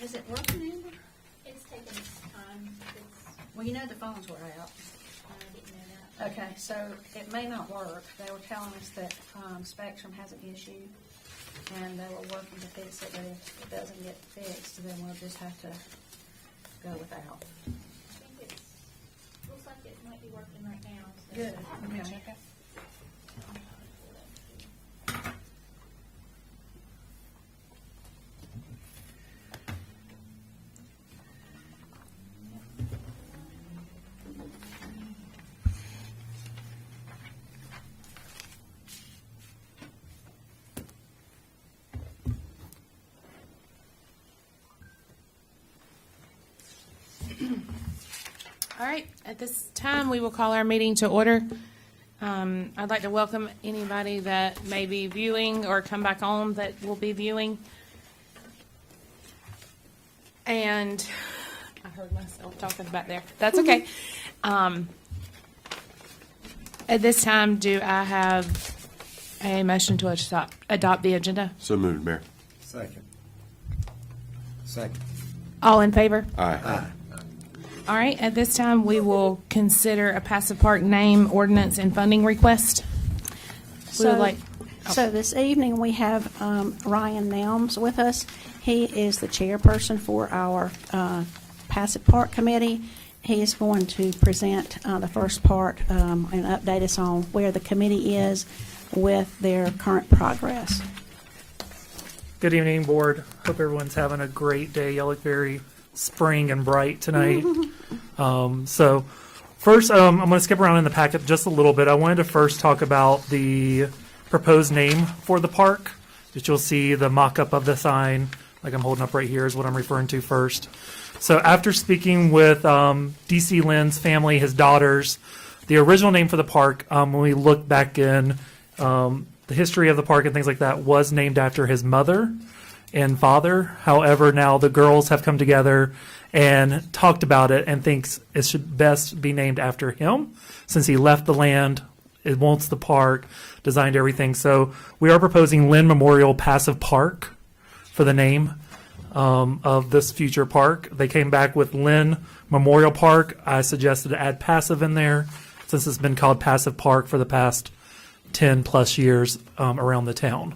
Is it working, Amber? It's taking its time. Well, you know the phones were out. I didn't know that. Okay, so it may not work. They were telling us that Spectrum has an issue, and they were working to fix it, but if it doesn't get fixed, then we'll just have to go without. I think looks like it might be working right now. So. Good. Okay. Check it. All right, at this time, we will call our meeting to order. I'd like to welcome anybody that may be viewing or come back on that will be viewing. And I heard myself talking back there. That's okay. At this time, do I have a motion to adopt the agenda? So moved, Mayor. Second. Second. All in favor? Aye. All right, at this time, we will consider a passive park name, ordinance, and funding request. We would like, So this evening, we have Ryan Nelms with us. He is the chairperson for our Passive Park Committee. He is going to present the first part and update us on where the committee is with their current progress. Good evening, board. Hope everyone's having a great day. Y'all look very spring and bright tonight. So first, I'm going to skip around in the packet just a little bit. I wanted to first talk about the proposed name for the park. That you'll see the mock-up of the sign, like I'm holding up right here, is what I'm referring to first. So after speaking with DC Lynn's family, his daughters, the original name for the park, when we look back in the history of the park and things like that, was named after his mother and father. However, now the girls have come together and talked about it and thinks it should best be named after him since he left the land, it wants the park, designed everything. So we are proposing Lynn Memorial Passive Park for the name of this future park. They came back with Lynn Memorial Park. I suggested to add passive in there since it's been called Passive Park for the past 10 plus years around the town,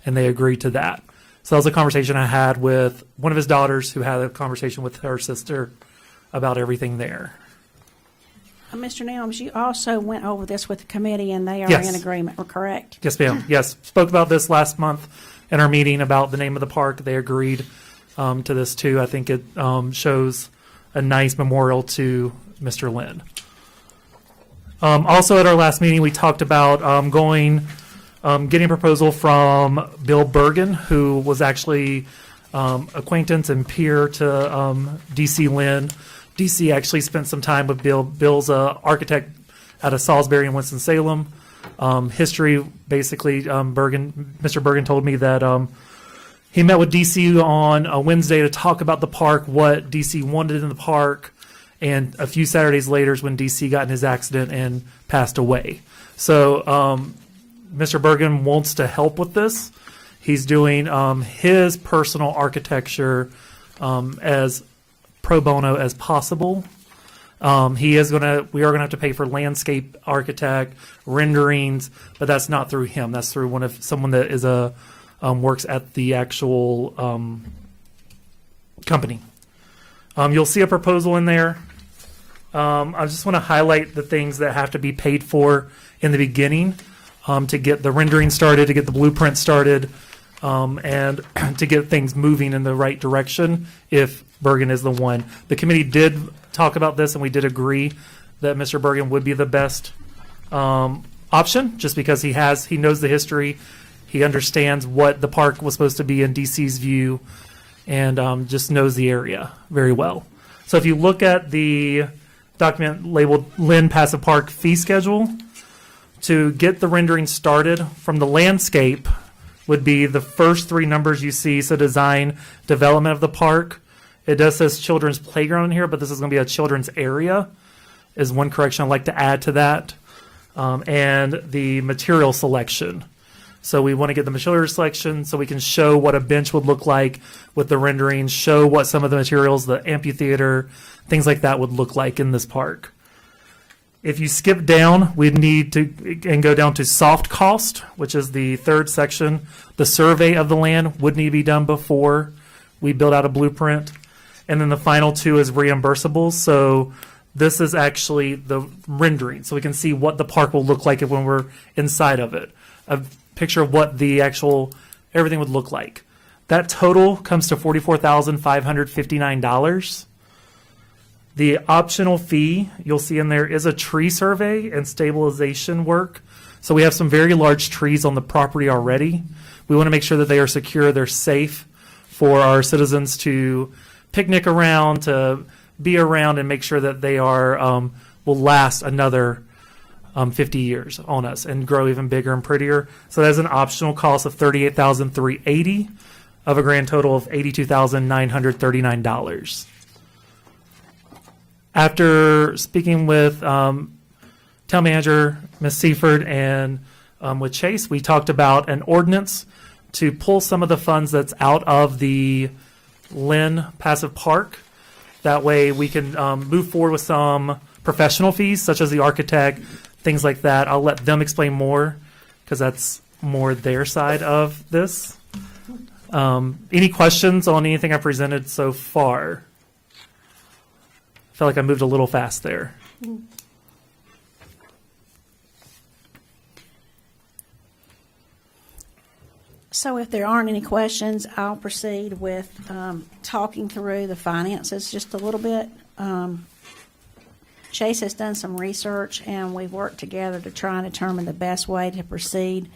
and they agreed to that. So that was a conversation I had with one of his daughters who had a conversation with her sister about everything there. Mr. Nelms, you also went over this with the committee, and they are Yes. in agreement, correct? Yes, ma'am. Yes, spoke about this last month in our meeting about the name of the park. They agreed to this too. I think it shows a nice memorial to Mr. Lynn. Also at our last meeting, we talked about getting a proposal from Bill Bergen, who was actually acquaintance and peer to DC Lynn. DC actually spent some time with Bill. Bill's an architect out of Salisbury and Winston-Salem. History, basically, Mr. Bergen told me that he met with DC on a Wednesday to talk about the park, what DC wanted in the park, and a few Saturdays later is when DC got in his accident and passed away. So Mr. Bergen wants to help with this. He's doing his personal architecture as pro bono as possible. We are gonna have to pay for landscape architect renderings, but that's not through him. That's through someone that is works at the actual company. You'll see a proposal in there. I just want to highlight the things that have to be paid for in the beginning to get the rendering started, to get the blueprint started, and to get things moving in the right direction if Bergen is the one. The committee did talk about this, and we did agree that Mr. Bergen would be the best option just because he knows the history. He understands what the park was supposed to be in DC's view and just knows the area very well. So if you look at the document labeled Lynn Passive Park fee schedule, to get the rendering started from the landscape would be the first three numbers you see. So design, development of the park. It does says children's playground in here, but this is going to be a children's area is one correction I'd like to add to that. And the material selection. So we want to get the material selection so we can show what a bench would look like with the renderings, show what some of the materials, the amphitheater, things like that would look like in this park. If you skip down, we'd need to and go down to soft cost, which is the third section. The survey of the land would need to be done before we build out a blueprint. And then the final two is reimbursables. So this is actually the rendering. So we can see what the park will look like when we're inside of it. A picture of what the actual, everything would look like. That total comes to $44,559. The optional fee you'll see in there is a tree survey and stabilization work. So we have some very large trees on the property already. We want to make sure that they are secure, they're safe for our citizens to picnic around, to be around, and make sure that they are will last another 50 years on us and grow even bigger and prettier. So that's an optional cost of $38,380 of a grand total of $82,939. After speaking with town manager, Ms. Seaford, and with Chase, we talked about an ordinance to pull some of the funds that's out of the Lynn Passive Park. That way we can move forward with some professional fees, such as the architect, things like that. I'll let them explain more because that's more their side of this. Any questions on anything I presented so far? I feel like I moved a little fast there. So if there aren't any questions, I'll proceed with talking through the finances just a little bit. Chase has done some research, and we've worked together to try and determine the best way to proceed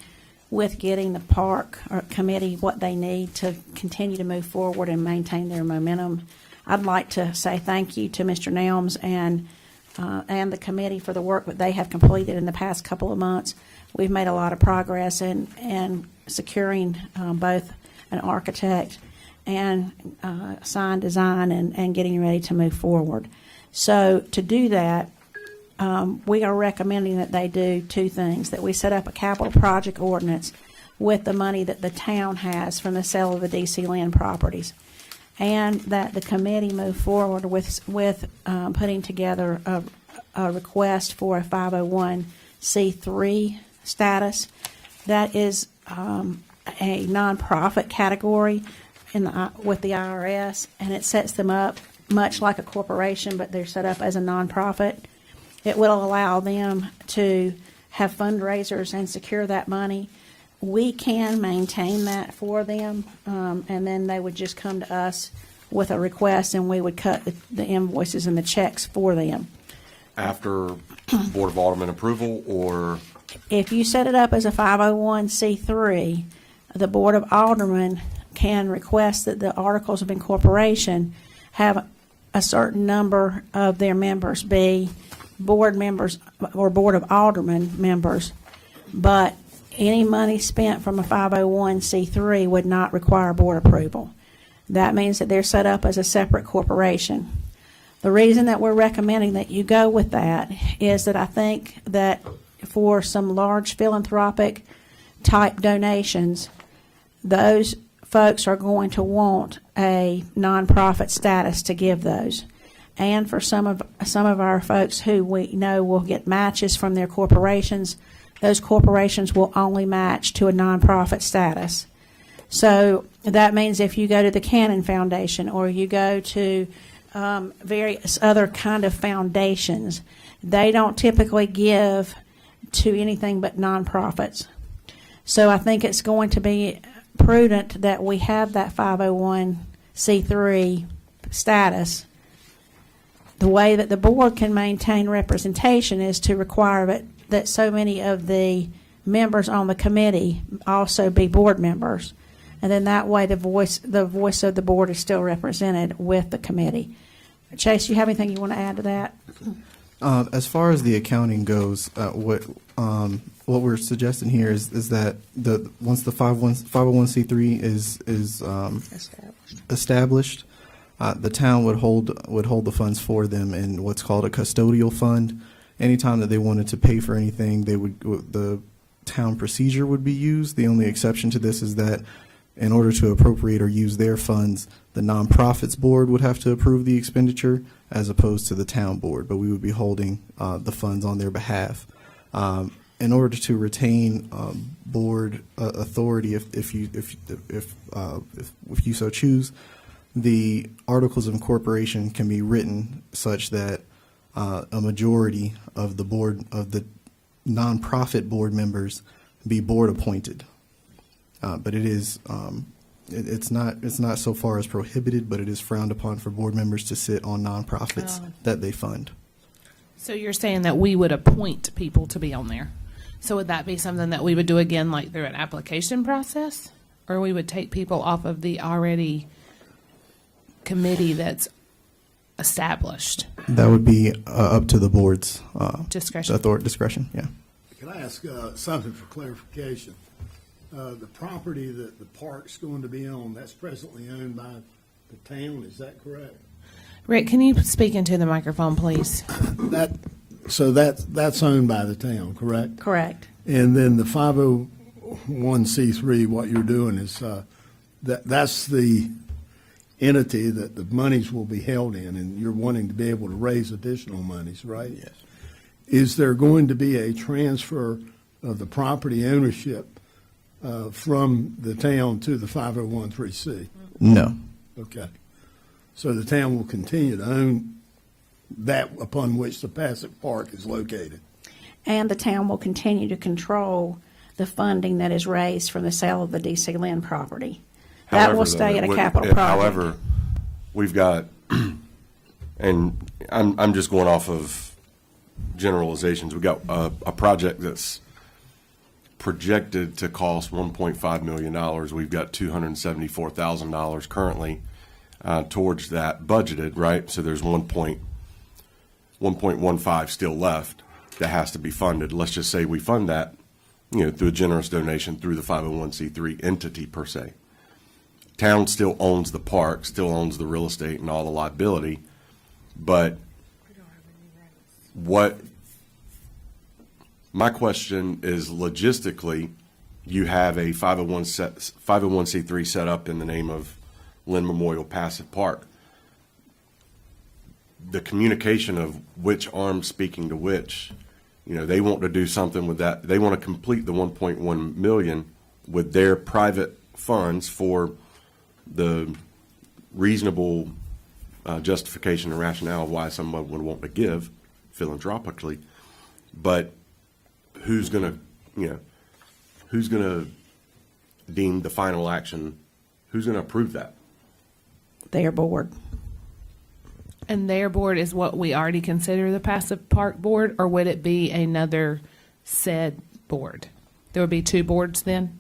with getting the park committee what they need to continue to move forward and maintain their momentum. I'd like to say thank you to Mr. Nelms and the committee for the work that they have completed in the past couple of months. We've made a lot of progress in securing both an architect and signed design and getting ready to move forward. So to do that, we are recommending that they do two things: that we set up a capital project ordinance with the money that the town has from the sale of the DC land properties, and that the committee move forward with putting together a request for a 501c3 status. That is a nonprofit category with the IRS, and it sets them up much like a corporation, but they're set up as a nonprofit. It will allow them to have fundraisers and secure that money. We can maintain that for them, and then they would just come to us with a request, and we would cut the invoices and the checks for them. After Board of Alderman approval, or? If you set it up as a 501c3, the Board of Aldermen can request that the Articles of Incorporation have a certain number of their members be board members or Board of Aldermen members, but any money spent from a 501c3 would not require board approval. That means that they're set up as a separate corporation. The reason that we're recommending that you go with that is that I think that for some large philanthropic type donations, those folks are going to want a nonprofit status to give those. And for some of our folks who we know will get matches from their corporations, those corporations will only match to a nonprofit status. So that means if you go to the Cannon Foundation or you go to various other kind of foundations, they don't typically give to anything but nonprofits. So I think it's going to be prudent that we have that 501c3 status. The way that the board can maintain representation is to require that so many of the members on the committee also be board members. And then that way the voice of the board is still represented with the committee. Chase, you have anything you want to add to that? As far as the accounting goes, what we're suggesting here is that once the 501c3 is established, the town would hold the funds for them in what's called a custodial fund. Anytime that they wanted to pay for anything, the town procedure would be used. The only exception to this is that in order to appropriate or use their funds, the nonprofits board would have to approve the expenditure as opposed to the town board, but we would be holding the funds on their behalf. In order to retain board authority, if you so choose, the articles of incorporation can be written such that a majority of the board of the nonprofit board members be board appointed. But it is it's not so far as prohibited, but it is frowned upon for board members to sit on nonprofits that they fund. So you're saying that we would appoint people to be on there? So would that be something that we would do again, like through an application process? Or we would take people off of the already committee that's established? That would be up to the board's Discretion. discretion. Yeah. Can I ask something for clarification? The property that the park's going to be on, that's presently owned by the town, is that correct? Rick, can you speak into the microphone, please? So that's owned by the town, correct? Correct. And then the 501c3, what you're doing is, that's the entity that the monies will be held in, and you're wanting to be able to raise additional monies, right? Yes. Is there going to be a transfer of the property ownership from the town to the 501c3? No. Okay. So the town will continue to own that upon which the passive park is located? And the town will continue to control the funding that is raised from the sale of the DC Lynn property. That However, will though, stay at a it would- capital it- project. However, we've got, and I'm just going off of generalizations. We've got a project that's projected to cost $1.5 million. We've got $274,000 currently towards that budgeted, right? So there's 1.15 still left that has to be funded. Let's just say we fund that, through a generous donation through the 501c3 entity per se. Town still owns the park, still owns the real estate and all the liability, but my question is logistically, you have a 501c3 set up in the name of Lynn Memorial Passive Park. The communication of which arm speaking to which, they want to do something with that. They want to complete the 1.1 million with their private funds for the reasonable justification and rationale of why someone would want to give philanthropically. But who's going to deem the final action? Who's going to approve that? Their board. And their board is what we already consider the passive park board, or would it be another said board? There would be two boards then?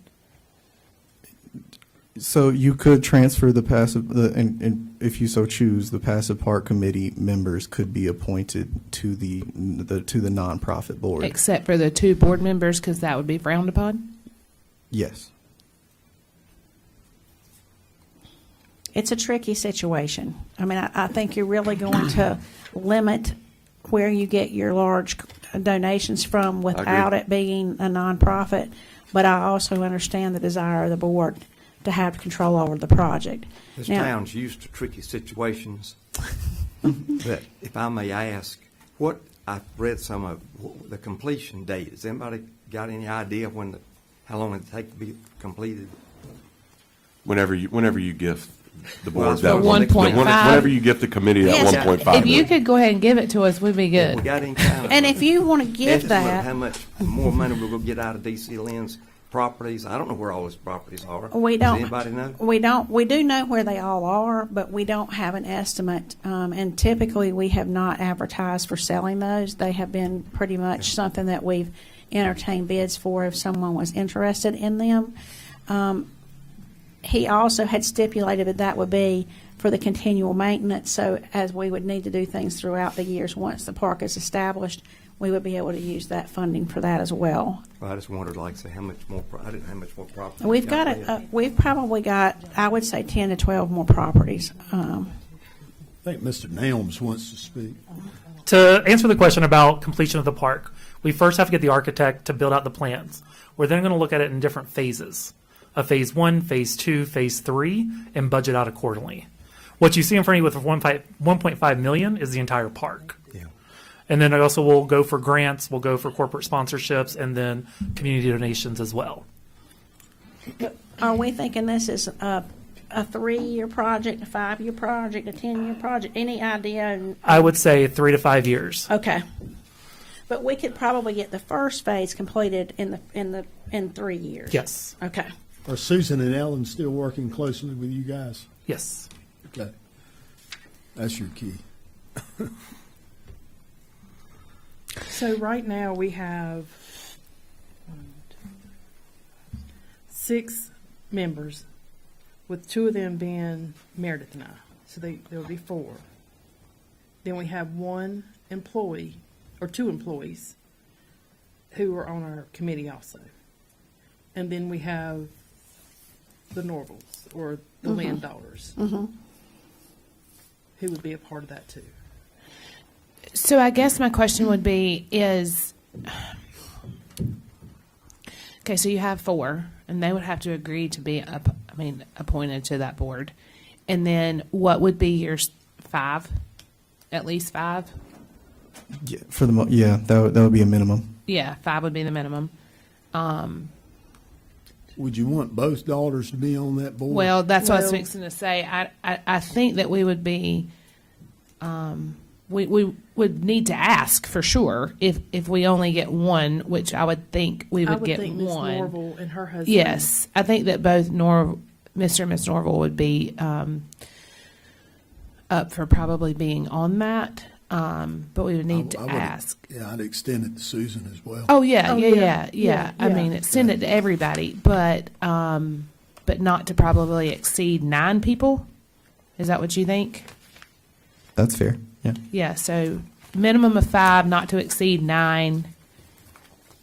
So you could transfer the passive, and if you so choose, the passive park committee members could be appointed to the nonprofit board. Except for the two board members, because that would be frowned upon? Yes. It's a tricky situation. I mean, I think you're really going to limit where you get your large donations from without agree. it being a nonprofit. But I also understand the desire of the board to have control over the project. This Now- town's used to tricky situations. But if I may ask, I've read some of the completion date. Has anybody got any idea how long it take to be completed? Whenever you gift the Well, board that's that what- 1.5. whenever you gift the committee that Yes. 1.5 If you million. could go ahead and give it to us, we'd be We good. got any kind of And if you want to give estimate that, how much more money we're going to get out of DC Lynn's properties? I don't know where all his properties are. we don't. Does anybody know? We don't. We do know where they all are, but we don't have an estimate. And typically, we have not advertised for selling those. They have been pretty much something that we've entertained bids for if someone was interested in them. He also had stipulated that would be for the continual maintenance. So as we would need to do things throughout the years once the park is established, we would be able to use that funding for that as well. Well, I just wondered, like, say, how much more, I didn't know how much more property. We've got we've probably got, I would say, 10 to 12 more properties. I think Mr. Nelms wants to speak. To answer the question about completion of the park, We first have to get the architect to build out the plans. We're then going to look at it in different phases, a phase 1, phase 2, phase 3, and budget out accordingly. What you see in front of you with 1.5 million is the entire park. Yeah. And then also we'll go for grants, we'll go for corporate sponsorships, and then community donations as well. Are we thinking this is a 3-year project, a 5-year project, a 10-year project? Any idea? I would say 3 to 5 years. Okay. But we could probably get the first phase completed in 3 years. Yes. Okay. Are Susan and Ellen still working closely with you guys? Yes. Okay. That's your key. So right now we have 6 members, with 2 of them being Meredith and I. So there will be 4. Then we have 1 employee, or 2 employees, who are on our committee also. And then we have the Norvalls, or the landdaughters, who would be a part of that too. So I guess my question would be is, okay, so you have 4, and they would have to agree to be appointed to that board. And then what would be your 5? At least 5? Yeah, that would be a minimum. Yeah, 5 would be the minimum. Would you want both daughters to be on that board? Well, that's what I was Well- fixing to say. I think that we would be, we would need to ask for sure if we only get 1, which I would think we I would would get think Ms. 1. Norval and her husband. Yes, I think that both Mr. and Miss Norval would be up for probably being on that, but we would need to I would- ask. Yeah, I'd extend it to Susan as well. Oh yeah, Oh, yeah, yeah. yeah, Yeah, I yeah. mean, send it to everybody, but not to probably exceed 9 people. Is that what you think? That's fair. Yeah. Yeah. So minimum of 5, not to exceed 9.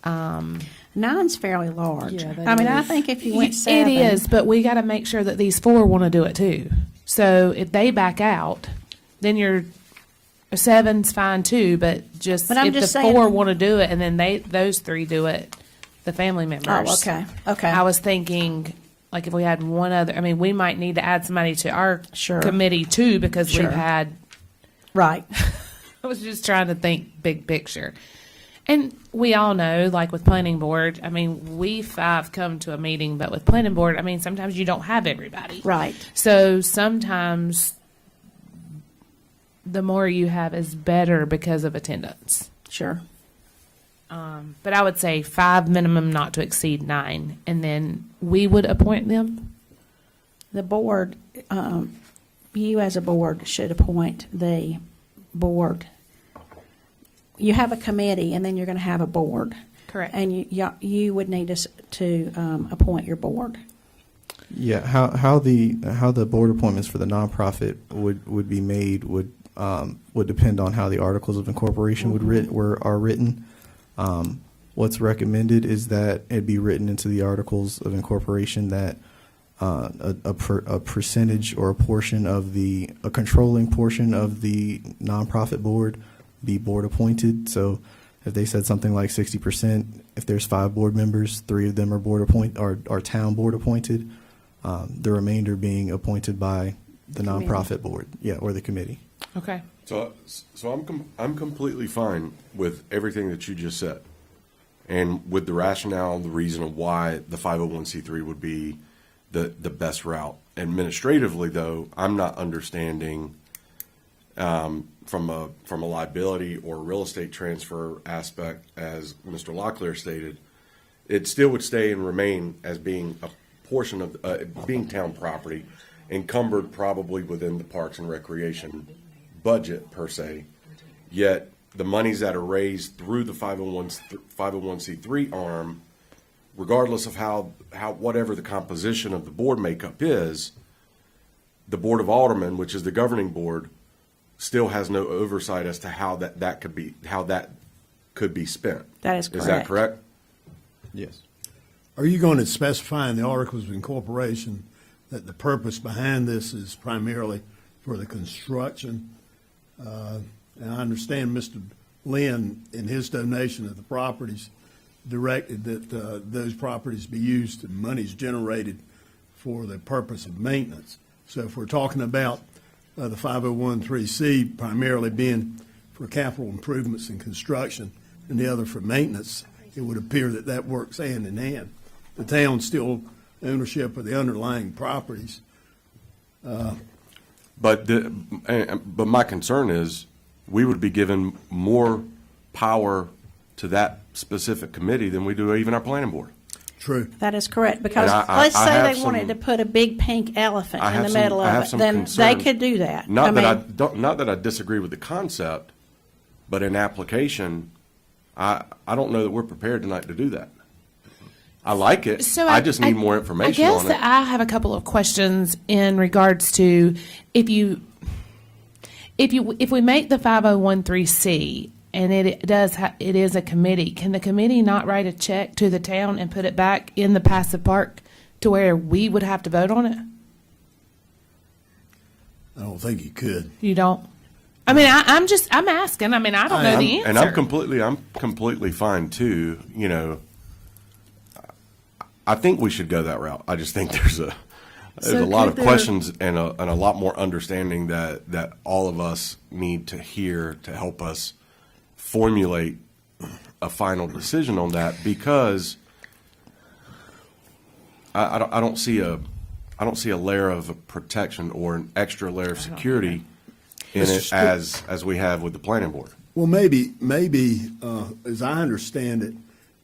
9's fairly large. Yeah, that I mean, I is. think if you went 7. It is, but we got to make sure that these 4 want to do it too. So if they back out, then you're 7's fine too. But But I'm if just the saying- 4 want to do it, and then those 3 do it, the family members. Oh, okay. Okay. I was thinking, like, if we had one other, I mean, we might need to add somebody to our Sure. committee too, because Sure. we've had. Right. I was just trying to think big picture. And we all know, like with planning board, I mean, we 5 come to a meeting, but with planning board, I mean, sometimes you don't have everybody. Right. So sometimes the more you have is better because of attendance. Sure. But I would say 5 minimum, not to exceed 9, and then we would appoint them. The board, you as a board should appoint the board. You have a committee, and then you're going to have a board. Correct. And you would need us to appoint your board. Yeah, how the board appointments for the nonprofit would be made would depend on how the articles of incorporation are written. What's recommended is that it be written into the articles of incorporation that a percentage or a portion of a controlling portion of the nonprofit board be board appointed. So if they said something like 60%, if there's 5 board members, 3 of them are board appointed or town board appointed, the remainder being appointed by the Committee. nonprofit board, or the committee. Okay. So I'm completely fine with everything that you just said, and with the rationale, the reason of why the 501c3 would be the best route. Administratively, though, I'm not understanding from a liability or real estate transfer aspect, as Mr. Locklear stated, it still would stay and remain as being a portion of being town property, encumbered probably within the Parks and Recreation budget per se. Yet the monies that are raised through the 501c3 arm, regardless of how whatever the composition of the board makeup is, the Board of Aldermen, which is the governing board, still has no oversight as to how that could be spent. That is Is that correct? Yes. Are you going to specify in the Articles of Incorporation that the purpose behind this is primarily for the construction? And I understand Mr. Lynn, in his donation of the properties, directed that those properties be used and monies generated for the purpose of maintenance. So if we're talking about the 501(c) primarily being for capital improvements and construction and the other for maintenance, it would appear that that works hand in hand. The town still ownership of the underlying properties. But my concern is we would be given more power to that specific committee than we do even our planning board. True. That is correct, because And let's I say have they wanted some- to put a big pink elephant I in have the some- middle I have of it, some then they concerns. could do that. Not that I mean, don't, not that I disagree with the concept, but in application, I don't know that we're prepared tonight to do that. I like it. So I just need more information I on guess it. that I have a couple of questions in regards to if we make the 501(c) and it is a committee, can the committee not write a check to the town and put it back in the passive park to where we would have to vote on it? I don't think you could. You don't? I mean, I'm asking. I mean, I don't know the answer. And I'm completely fine too. You know, I think we should go that route. I just think there's a So lot could of there- questions and a lot more understanding that all of us need to hear to help us formulate a final decision on that, because I don't see a layer of protection or an extra layer of security in it as we have with the planning board. Well, maybe, as I understand it,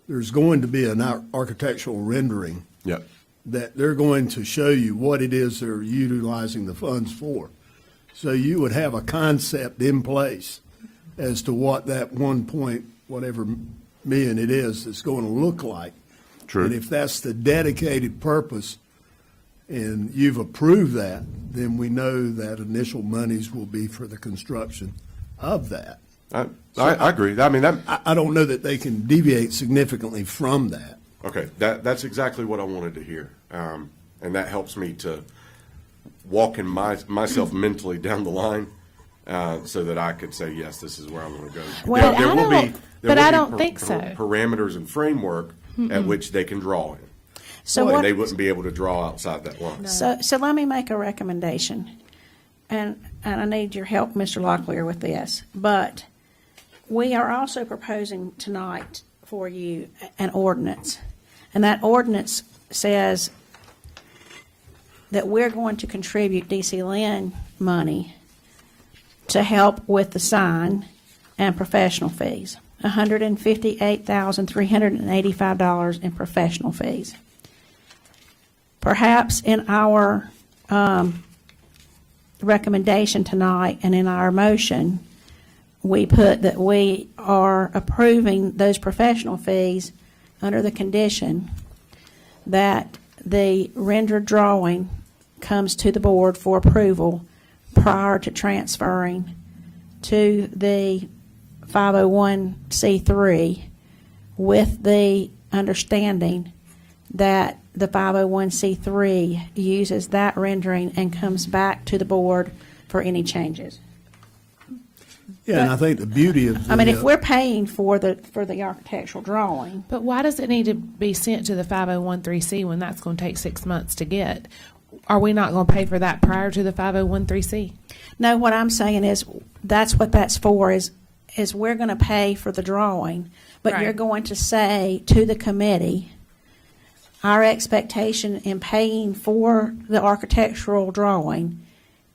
there's going to be an architectural rendering Yep. that they're going to show you what it is they're utilizing the funds for. So you would have a concept in place as to what that 1 point whatever million it is going to look like. True. And if that's the dedicated purpose and you've approved that, then we know that initial monies will be for the construction of that. I agree. I mean, I don't know that they can deviate significantly from that. okay, that's exactly what I wanted to hear. And that helps me to walk in myself mentally down the line so that I could say, yes, this is where I want to go. Well, There I will don't- be but I don't think so. Parameters and framework at which they can draw in. So And what, they wouldn't be able to draw outside that line. so let me make a recommendation, and I need your help, Mr. Locklear, with this. But we are also proposing tonight for you an ordinance, and that ordinance says that we're going to contribute DC Lynn money to help with the sign and professional fees, $158,385 in professional fees. Perhaps in our recommendation tonight and in our motion, we put that we are approving those professional fees under the condition that the rendered drawing comes to the board for approval prior to transferring to the 501(c)(3 with the understanding that the 501(c)(3 uses that rendering and comes back to the board for any changes. Yeah, and I think the beauty of the, I mean, if we're paying for the architectural drawing, But why does it need to be sent to the 501(c) when that's going to take 6 months to get? Are we not going to pay for that prior to the 501(c)? no, what I'm saying is, that's what that's for, is we're going to pay for the drawing, but you're Right. going to say to the committee, our expectation in paying for the architectural drawing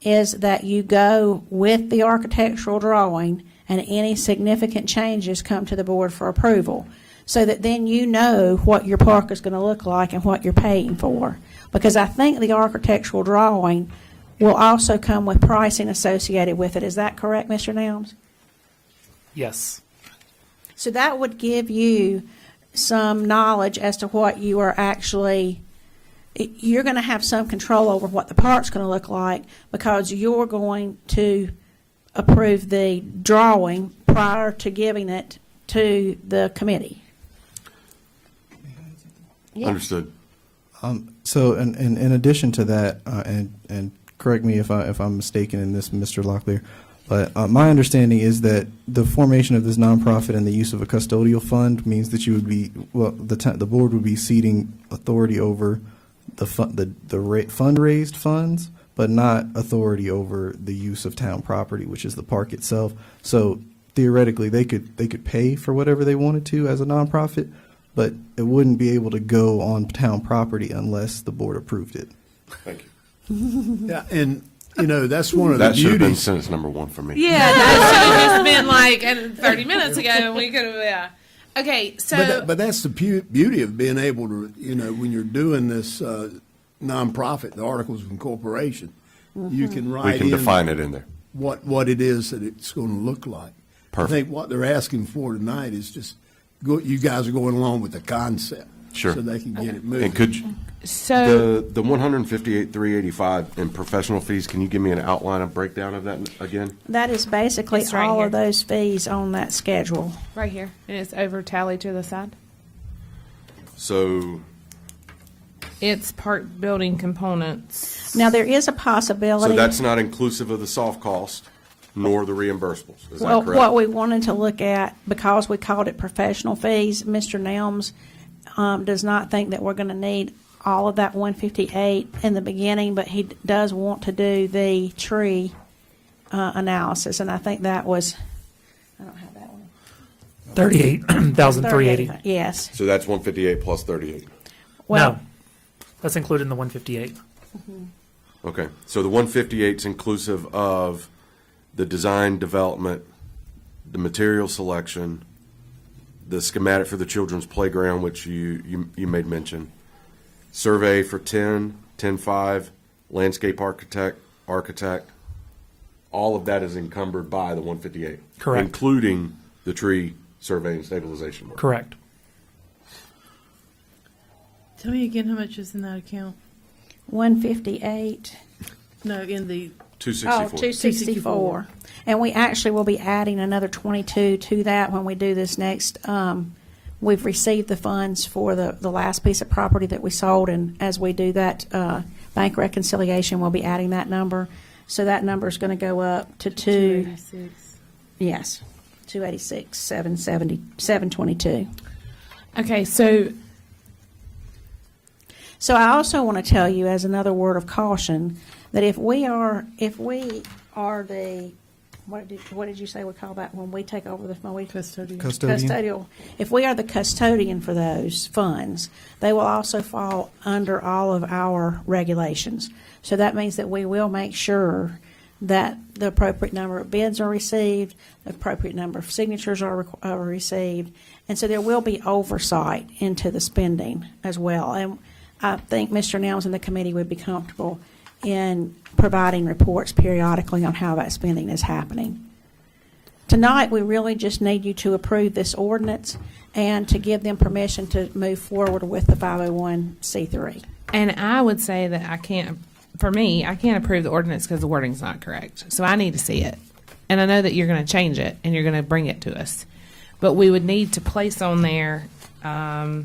is that you go with the architectural drawing and any significant changes come to the board for approval, so that then you know what your park is going to look like and what you're paying for. Because I think the architectural drawing will also come with pricing associated with it. Is that correct, Mr. Nelms? Yes. So that would give you some knowledge as to what you are actually, you're going to have some control over what the park's going to look like, because you're going to approve the drawing prior to giving it to the committee. Yeah. Understood. So, in addition to that, and correct me if I'm mistaken in this, Mr. Locklear, But my understanding is that the formation of this nonprofit and the use of a custodial fund means that you would be, well, the board would be ceding authority over the fundraised funds, but not authority over the use of town property, which is the park itself. So theoretically, they could pay for whatever they wanted to as a nonprofit, but it wouldn't be able to go on town property unless the board approved it. Thank you. Yeah, and, that's one of the That should have been beauties. sentence number one for me. Yeah, that should have just been like 30 minutes ago, and we could have, yeah. Okay, so. But that's the beauty of being able to, when you're doing this nonprofit, the Articles of Incorporation, you can We write can in define it in there. what it is that it's going to look like. Perfect. I think what they're asking for tonight is just, you guys are going along with the concept. Sure. So they can get it moving. And could you, So, the 158,385 in professional fees, can you give me an outline, a breakdown of that again? That is basically It's right all here. of those fees on that schedule. right here, and it's over tally to the side. So, It's park building components. Now, there is a so possibility. that's not inclusive of the soft cost nor the reimbursables, is Well, that correct? what we wanted to look at, because we called it professional fees, Mr. Nelms does not think that we're going to need all of that 158 in the beginning, but he does want to do the tree analysis, and I think that was, I don't have that one. 38,380. Yes. So that's 158 plus 38. Well, No, that's included in the 158. Okay, so the 158 is inclusive of the design, development, the material selection, the schematic for the children's playground, which you made mention, survey for 10, 10.5, landscape architect, all of that is encumbered by the 158. Correct. Including the tree survey and stabilization work. Correct. Tell me again how much is in that account? 158. No, in the, 264. 264. And we actually will be adding another 22 to that when we do this next. We've received the funds for the last piece of property that we sold, and as we do that bank reconciliation, we'll be adding that number. So that number is going to go up to 286. yes, 286, 770, 722. Okay, so So I also want to tell you, as another word of caution, that if we are the, what did you say we call that when we take over when we Custodian. custodial? If we are the custodian for those funds, they will also fall under all of our regulations. So that means that we will make sure that the appropriate number of bids are received, the appropriate number of signatures are received, and so there will be oversight into the spending as well. And I think Mr. Nelms and the committee would be comfortable in providing reports periodically on how that spending is happening. Tonight, we really just need you to approve this ordinance and to give them permission to move forward with the 501c3. and I would say that I can't approve the ordinance because the wording's not correct. So I need to see it. And I know that you're going to change it and you're going to bring it to us. But we would need to place on there that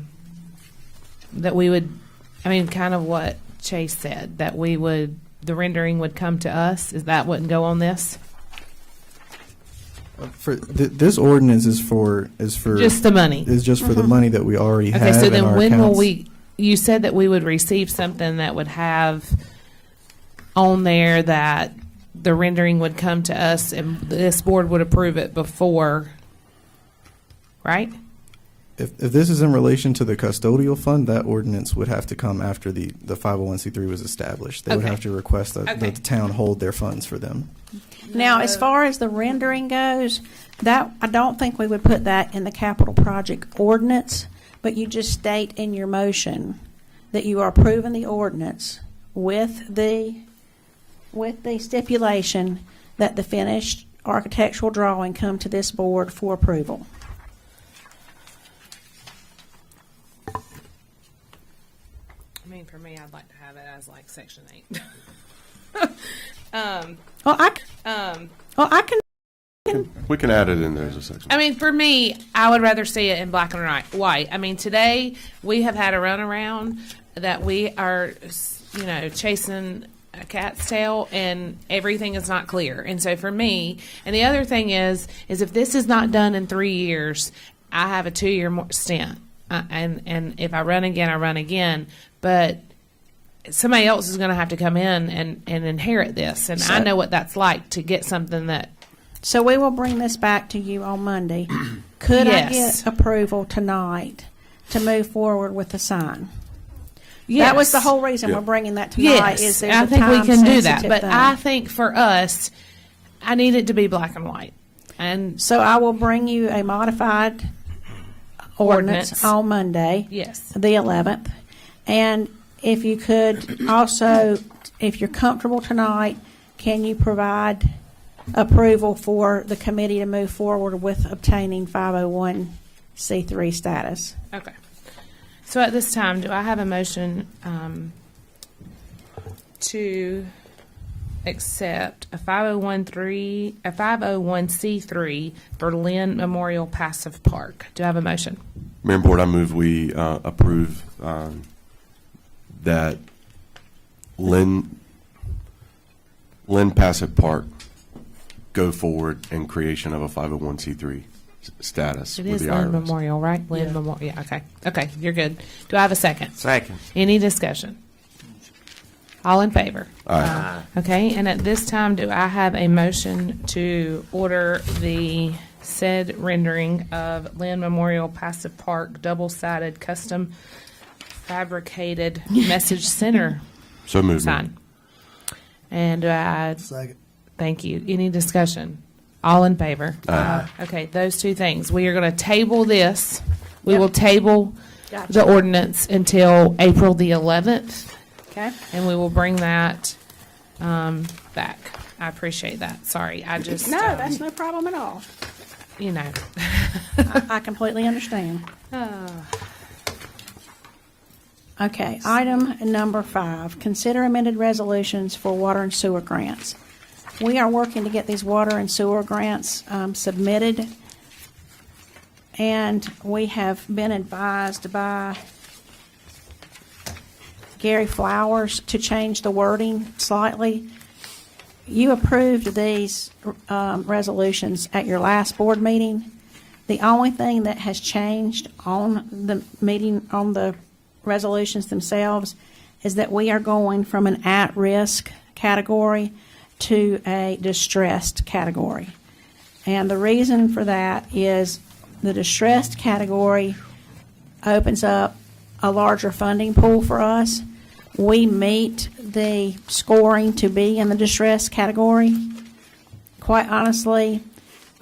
we would, kind of what Chase said, that the rendering would come to us. Is that wouldn't go on this? For this ordinance is for Just the money. is just for the money that we already have Okay, so in then our when will accounts. you said that we would receive something that would have on there that the rendering would come to us and this board would approve it before, right? If this is in relation to the custodial fund, that ordinance would have to come after the 501c3 was established. They would Okay. have to request that Okay. the town hold their funds for them. Now, as far as the rendering goes, that, I don't think we would put that in the capital project ordinance, but you just state in your motion that you are approving the ordinance with the stipulation that the finished architectural drawing come to this board for approval. For me, I'd like to have it as like Section 8. Well, I can We can add it in there as a section. For me, I would rather see it in black and white. Today we have had a runaround that we are, chasing a cat's tail and everything is not clear. And so for me, and the other thing is if this is not done in 3 years, I have a 2-year stint. And if I run again, I run again. But somebody else is going to have to come in and inherit this. And I know what that's like to get something that. So we will bring this back to you on Monday. Could I Yes. get approval tonight to move forward with the sign? Yes. That was the whole reason Yeah. we're bringing that tonight. Yes, Is there's I a think we can do that. time-sensitive But thing. I think for us, I need it to be black and white. And So I will bring you a modified ordinance Ordinance. on Monday, yes, the 11th. And if you could also, if you're comfortable tonight, can you provide approval for the committee to move forward with obtaining 501c3 status? okay. So at this time, do I have a motion to accept a 501c3 for Lynn Memorial Passive Park? Do I have a motion? Mayor and Board, I move we approve that Lynn Passive Park go forward in creation of a 501c3 status It with is the Lynn IRS. Memorial, right? Lynn Memorial. Yeah. Okay. Okay. You're good. Do I have a second? Second. Any discussion? All in favor? Aye. Okay, and at this time, do I have a motion to order the said rendering of Lynn Memorial Passive Park double-sided custom fabricated message center So moved. Mayor. sign? And Second. thank you. Any discussion? All in favor? Aye. Okay, those two things. We are going to table this. We Yep. will table Gotcha. the ordinance until April the 11th. Okay? And we will bring that back. I appreciate that. Sorry, I just No, that's no problem at all. you know. I completely understand. Okay, item number 5, consider amended resolutions for water and sewer grants. We are working to get these water and sewer grants submitted, and we have been advised by Gary Flowers to change the wording slightly. You approved these resolutions at your last board meeting. The only thing that has changed on the meeting, on the resolutions themselves, is that we are going from an at-risk category to a distressed category. And the reason for that is the distressed category opens up a larger funding pool for us. We meet the scoring to be in the distressed category. Quite honestly,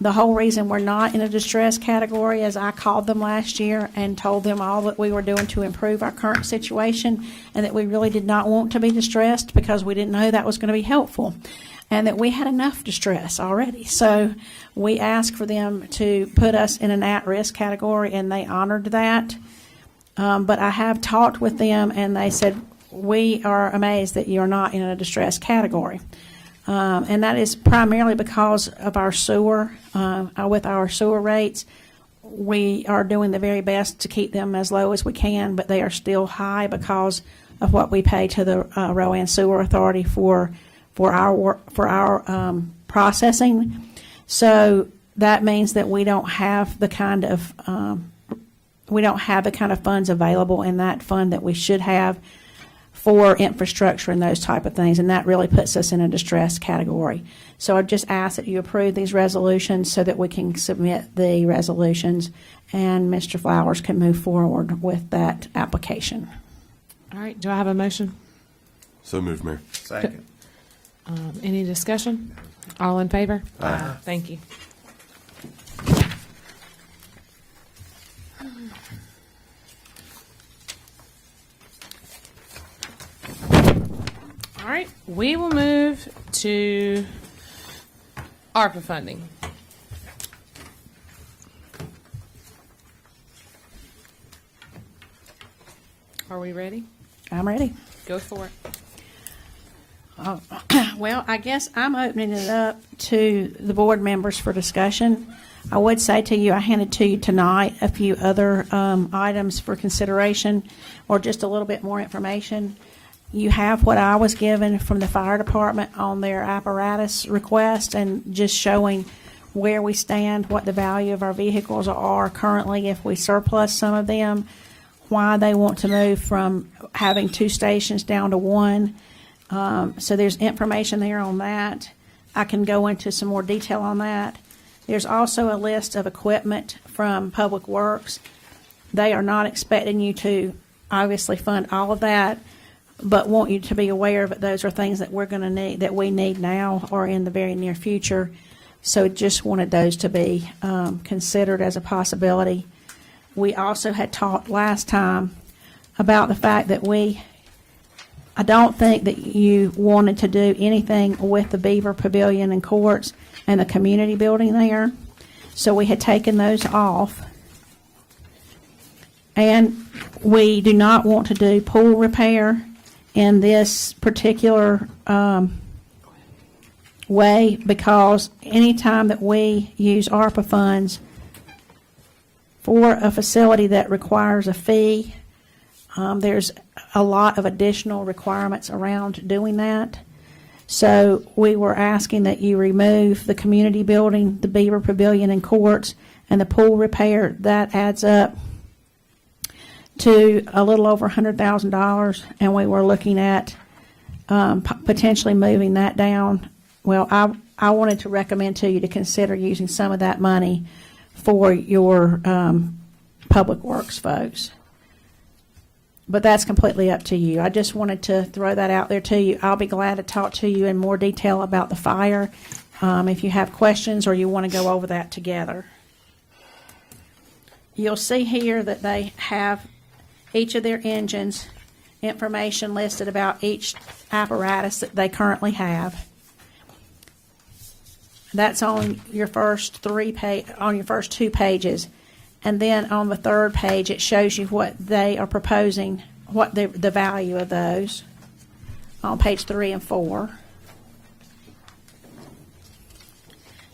the whole reason we're not in a distressed category is I called them last year and told them all that we were doing to improve our current situation, and that we really did not want to be distressed because we didn't know that was going to be helpful, and that we had enough distress already. So we asked for them to put us in an at-risk category, and they honored that. But I have talked with them, and they said, we are amazed that you're not in a distressed category. And that is primarily because of our sewer. With our sewer rates, we are doing the very best to keep them as low as we can, but they are still high because of what we pay to the Rowan Sewer Authority for our processing. So that means that we don't have the kind of funds available in that fund that we should have for infrastructure and those type of things, and that really puts us in a distressed category. So I just ask that you approve these resolutions so that we can submit the resolutions and Mr. Flowers can move forward with that application. All right, do I have a motion? So moved, Mayor. Second. Any discussion? All in favor? Thank you. All right, we will move to ARPA funding. Are we ready? I'm ready. Go for it. Well, I guess I'm opening it up to the board members for discussion. I would say to you, I handed to you tonight a few other items for consideration or just a little bit more information. you have what I was given from the fire department on their apparatus request and just showing where we stand, what the value of our vehicles are currently if we surplus some of them, why they want to move from having 2 stations down to 1. So there's information there on that. I can go into some more detail on that. There's also a list of equipment from Public Works. They are not expecting you to obviously fund all of that, but want you to be aware of it. Those are things that we're going to need, that we need now or in the very near future. So just wanted those to be considered as a possibility. We also had talked last time about the fact that I don't think that you wanted to do anything with the Beaver Pavilion and Courts and the community building there. So we had taken those off. And we do not want to do pool repair in this particular way, because anytime that we use ARPA funds for a facility that requires a fee, there's a lot of additional requirements around doing that. So we were asking that you remove the community building, the Beaver Pavilion and Courts, and the pool repair. That adds up to a little over $100,000, and we were looking at potentially moving that down. Well, I wanted to recommend to you to consider using some of that money for your Public Works folks. But that's completely up to you. I just wanted to throw that out there to you. I'll be glad to talk to you in more detail about the fire if you have questions or you want to go over that together. You'll see here that they have each of their engines, information listed about each apparatus that they currently have. That's on your first 2 pages. And then on the 3rd page, it shows you what they are proposing, what the value of those, on page 3 and 4.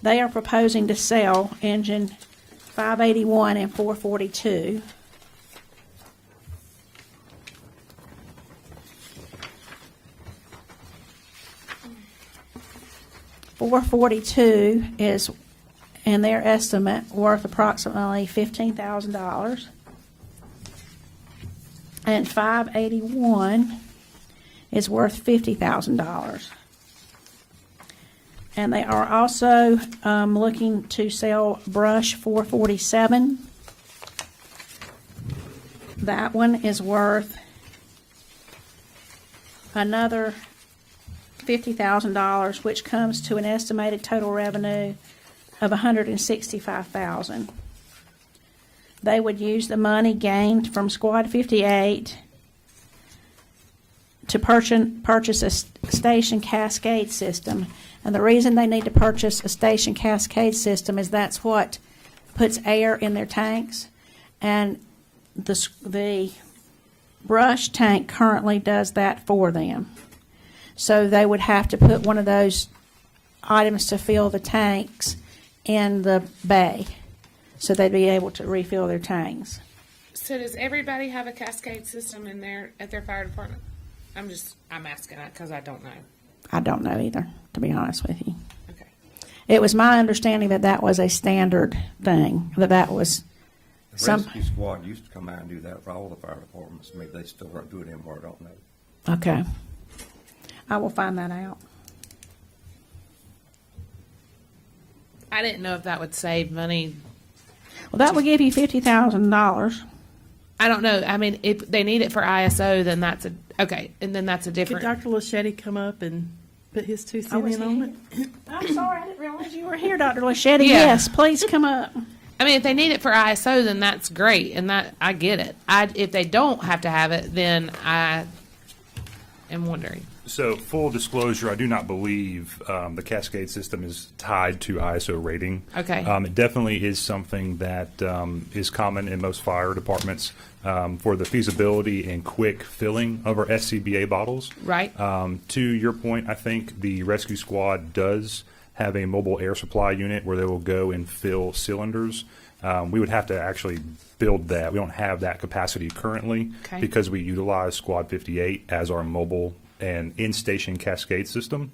They are proposing to sell engine 581 and 442. $442 is, in their estimate, worth approximately $15,000. And 581 is worth $50,000. And they are also looking to sell brush 447. That one is worth another $50,000, which comes to an estimated total revenue of $165,000. They would use the money gained from Squad 58 to purchase a station cascade system. And the reason they need to purchase a station cascade system is that's what puts air in their tanks. And the brush tank currently does that for them. So they would have to put one of those items to fill the tanks in the bay, so they'd be able to refill their tanks. So does everybody have a cascade system in at their fire department? I'm asking that because I don't know. I don't know either, to be honest with you. Okay. It was my understanding that that was a standard thing, that was The rescue squad used to come out and do that for all the fire departments. Maybe they still do it anymore, I don't know. Okay. I will find that out. I didn't know if that would save money. Well, that would give you $50,000. I don't know. I mean, if they need it for ISO, then that's and then that's a Could different. Dr. Lachetti come up and put his 2 cents in on it? I'm sorry, I didn't realize you were here, Dr. Lachetti. Yeah. Yes, please come up. I mean, if they need it for ISO, then that's great, and that I get it. If they don't have to have it, then I am wondering. So, full disclosure, I do not believe the Cascade system is tied to ISO rating. Okay. It definitely is something that is common in most fire departments for the feasibility and quick filling of our SCBA bottles. Right. To your point, I think the rescue squad does have a mobile air supply unit where they will go and fill cylinders. We would have to actually build that. We don't have that capacity currently Okay. because we utilize Squad 58 as our mobile and in-station cascade system.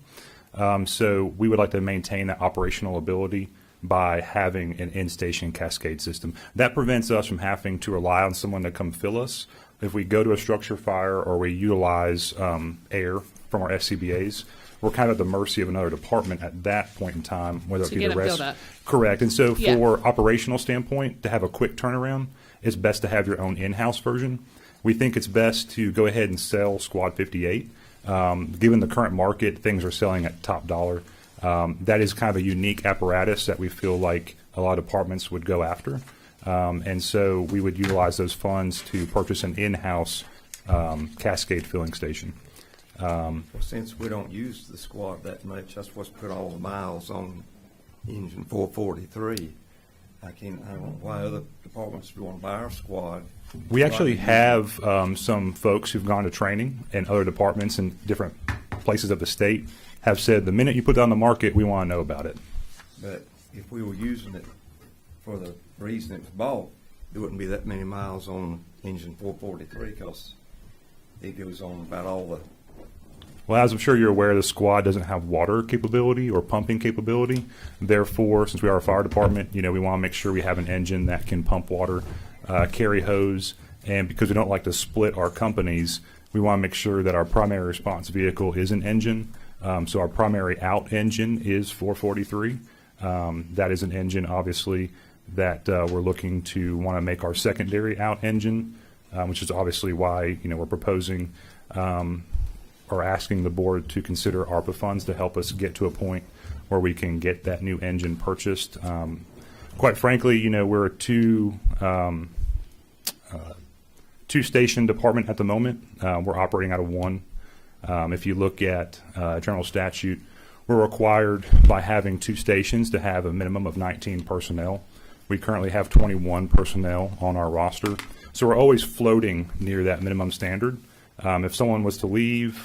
So we would like to maintain that operational ability by having an in-station cascade system. That prevents us from having to rely on someone to come fill us. If we go to a structure fire or we utilize air from our SCBAs, we're kind of at the mercy of another department at that point in time, whether To it be get the them rest. filled up. Correct. And so Yeah. for operational standpoint, to have a quick turnaround, it's best to have your own in-house version. We think it's best to go ahead and sell Squad 58. Given the current market, things are selling at top dollar. That is kind of a unique apparatus that we feel like a lot of departments would go after. And so we would utilize those funds to purchase an in-house cascade filling station. Well, since we don't use the squad that much, that's what's put all the miles on engine 443. I don't know why other departments want to buy our squad. We actually have some folks who've gone to training in other departments in different places of the state have said the minute you put it on the market, we want to know about it. But if we were using it for the reason it was bought, there wouldn't be that many miles on engine 443 because it goes on about all the. Well, as I'm sure you're aware, the squad doesn't have water capability or pumping capability. Therefore, since we are a fire department, we want to make sure we have an engine that can pump water, carry hose, and because we don't like to split our companies, we want to make sure that our primary response vehicle is an engine. So our primary out engine is 443. That is an engine, obviously, that we're looking to want to make our secondary out engine, which is obviously why we're proposing or asking the board to consider ARPA funds to help us get to a point where we can get that new engine purchased. Quite frankly, we're a two-station department at the moment. We're operating out of one. If you look at general statute, we're required by having two stations to have a minimum of 19 personnel. We currently have 21 personnel on our roster. So we're always floating near that minimum standard. If someone was to leave,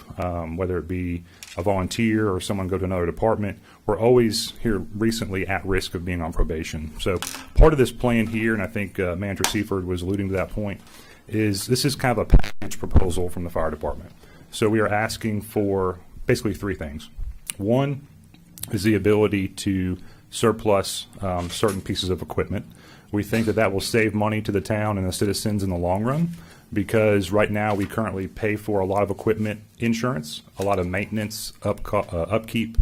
whether it be a volunteer or someone go to another department, we're always here recently at risk of being on probation. So part of this plan here, and I think Manager Seaford was alluding to that point, is this is kind of a package proposal from the fire department. So we are asking for basically three things. One is the ability to surplus certain pieces of equipment. We think that will save money to the town and the citizens in the long run, because right now we currently pay for a lot of equipment insurance, a lot of maintenance, upkeep,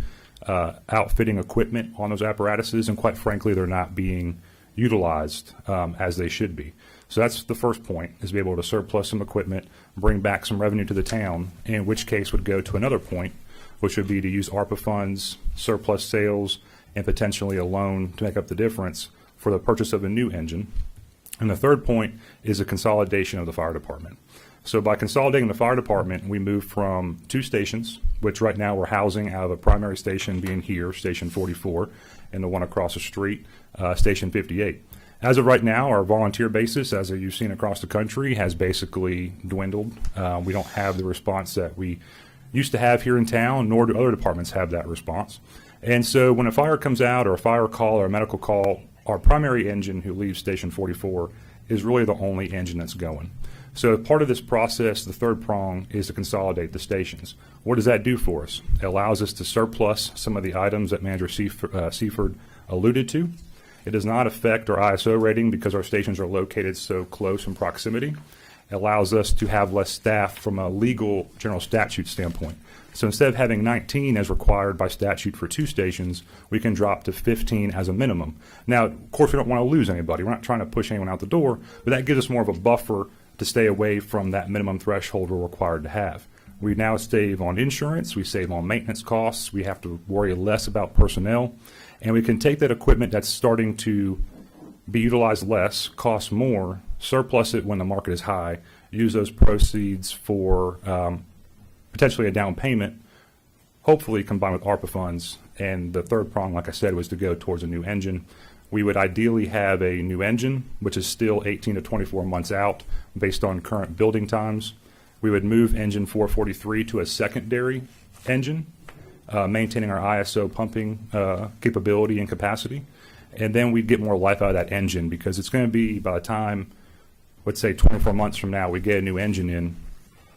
outfitting equipment on those apparatuses, and quite frankly, they're not being utilized as they should be. So that's the first point, is to be able to surplus some equipment, bring back some revenue to the town, in which case would go to another point, which would be to use ARPA funds, surplus sales, and potentially a loan to make up the difference for the purchase of a new engine. And the third point is a consolidation of the fire department. So by consolidating the fire department, we move from two stations, which right now we're housing out of a primary station being here, Station 44, and the one across the street, Station 58. As of right now, our volunteer basis, as you've seen across the country, has basically dwindled. We don't have the response that we used to have here in town, nor do other departments have that response. And so when a fire comes out or a fire call or a medical call, our primary engine who leaves Station 44 is really the only engine that's going. So part of this process, the third prong, is to consolidate the stations. What does that do for us? It allows us to surplus some of the items that Manager Seaford alluded to. It does not affect our ISO rating because our stations are located so close in proximity. It allows us to have less staff from a legal general statute standpoint. So instead of having 19 as required by statute for two stations, we can drop to 15 as a minimum. Now, of course, we don't want to lose anybody. We're not trying to push anyone out the door, but that gives us more of a buffer to stay away from that minimum threshold we're required to have. We now save on insurance, we save on maintenance costs, we have to worry less about personnel, and we can take that equipment that's starting to be utilized less, cost more, surplus it when the market is high, use those proceeds for potentially a down payment, hopefully combined with ARPA funds. And the third prong, like I said, was to go towards a new engine. We would ideally have a new engine, which is still 18 to 24 months out based on current building times. We would move engine 443 to a secondary engine. maintaining our ISO pumping capability and capacity. And then we'd get more life out of that engine because it's going to be, by the time, let's say 24 months from now, we get a new engine in,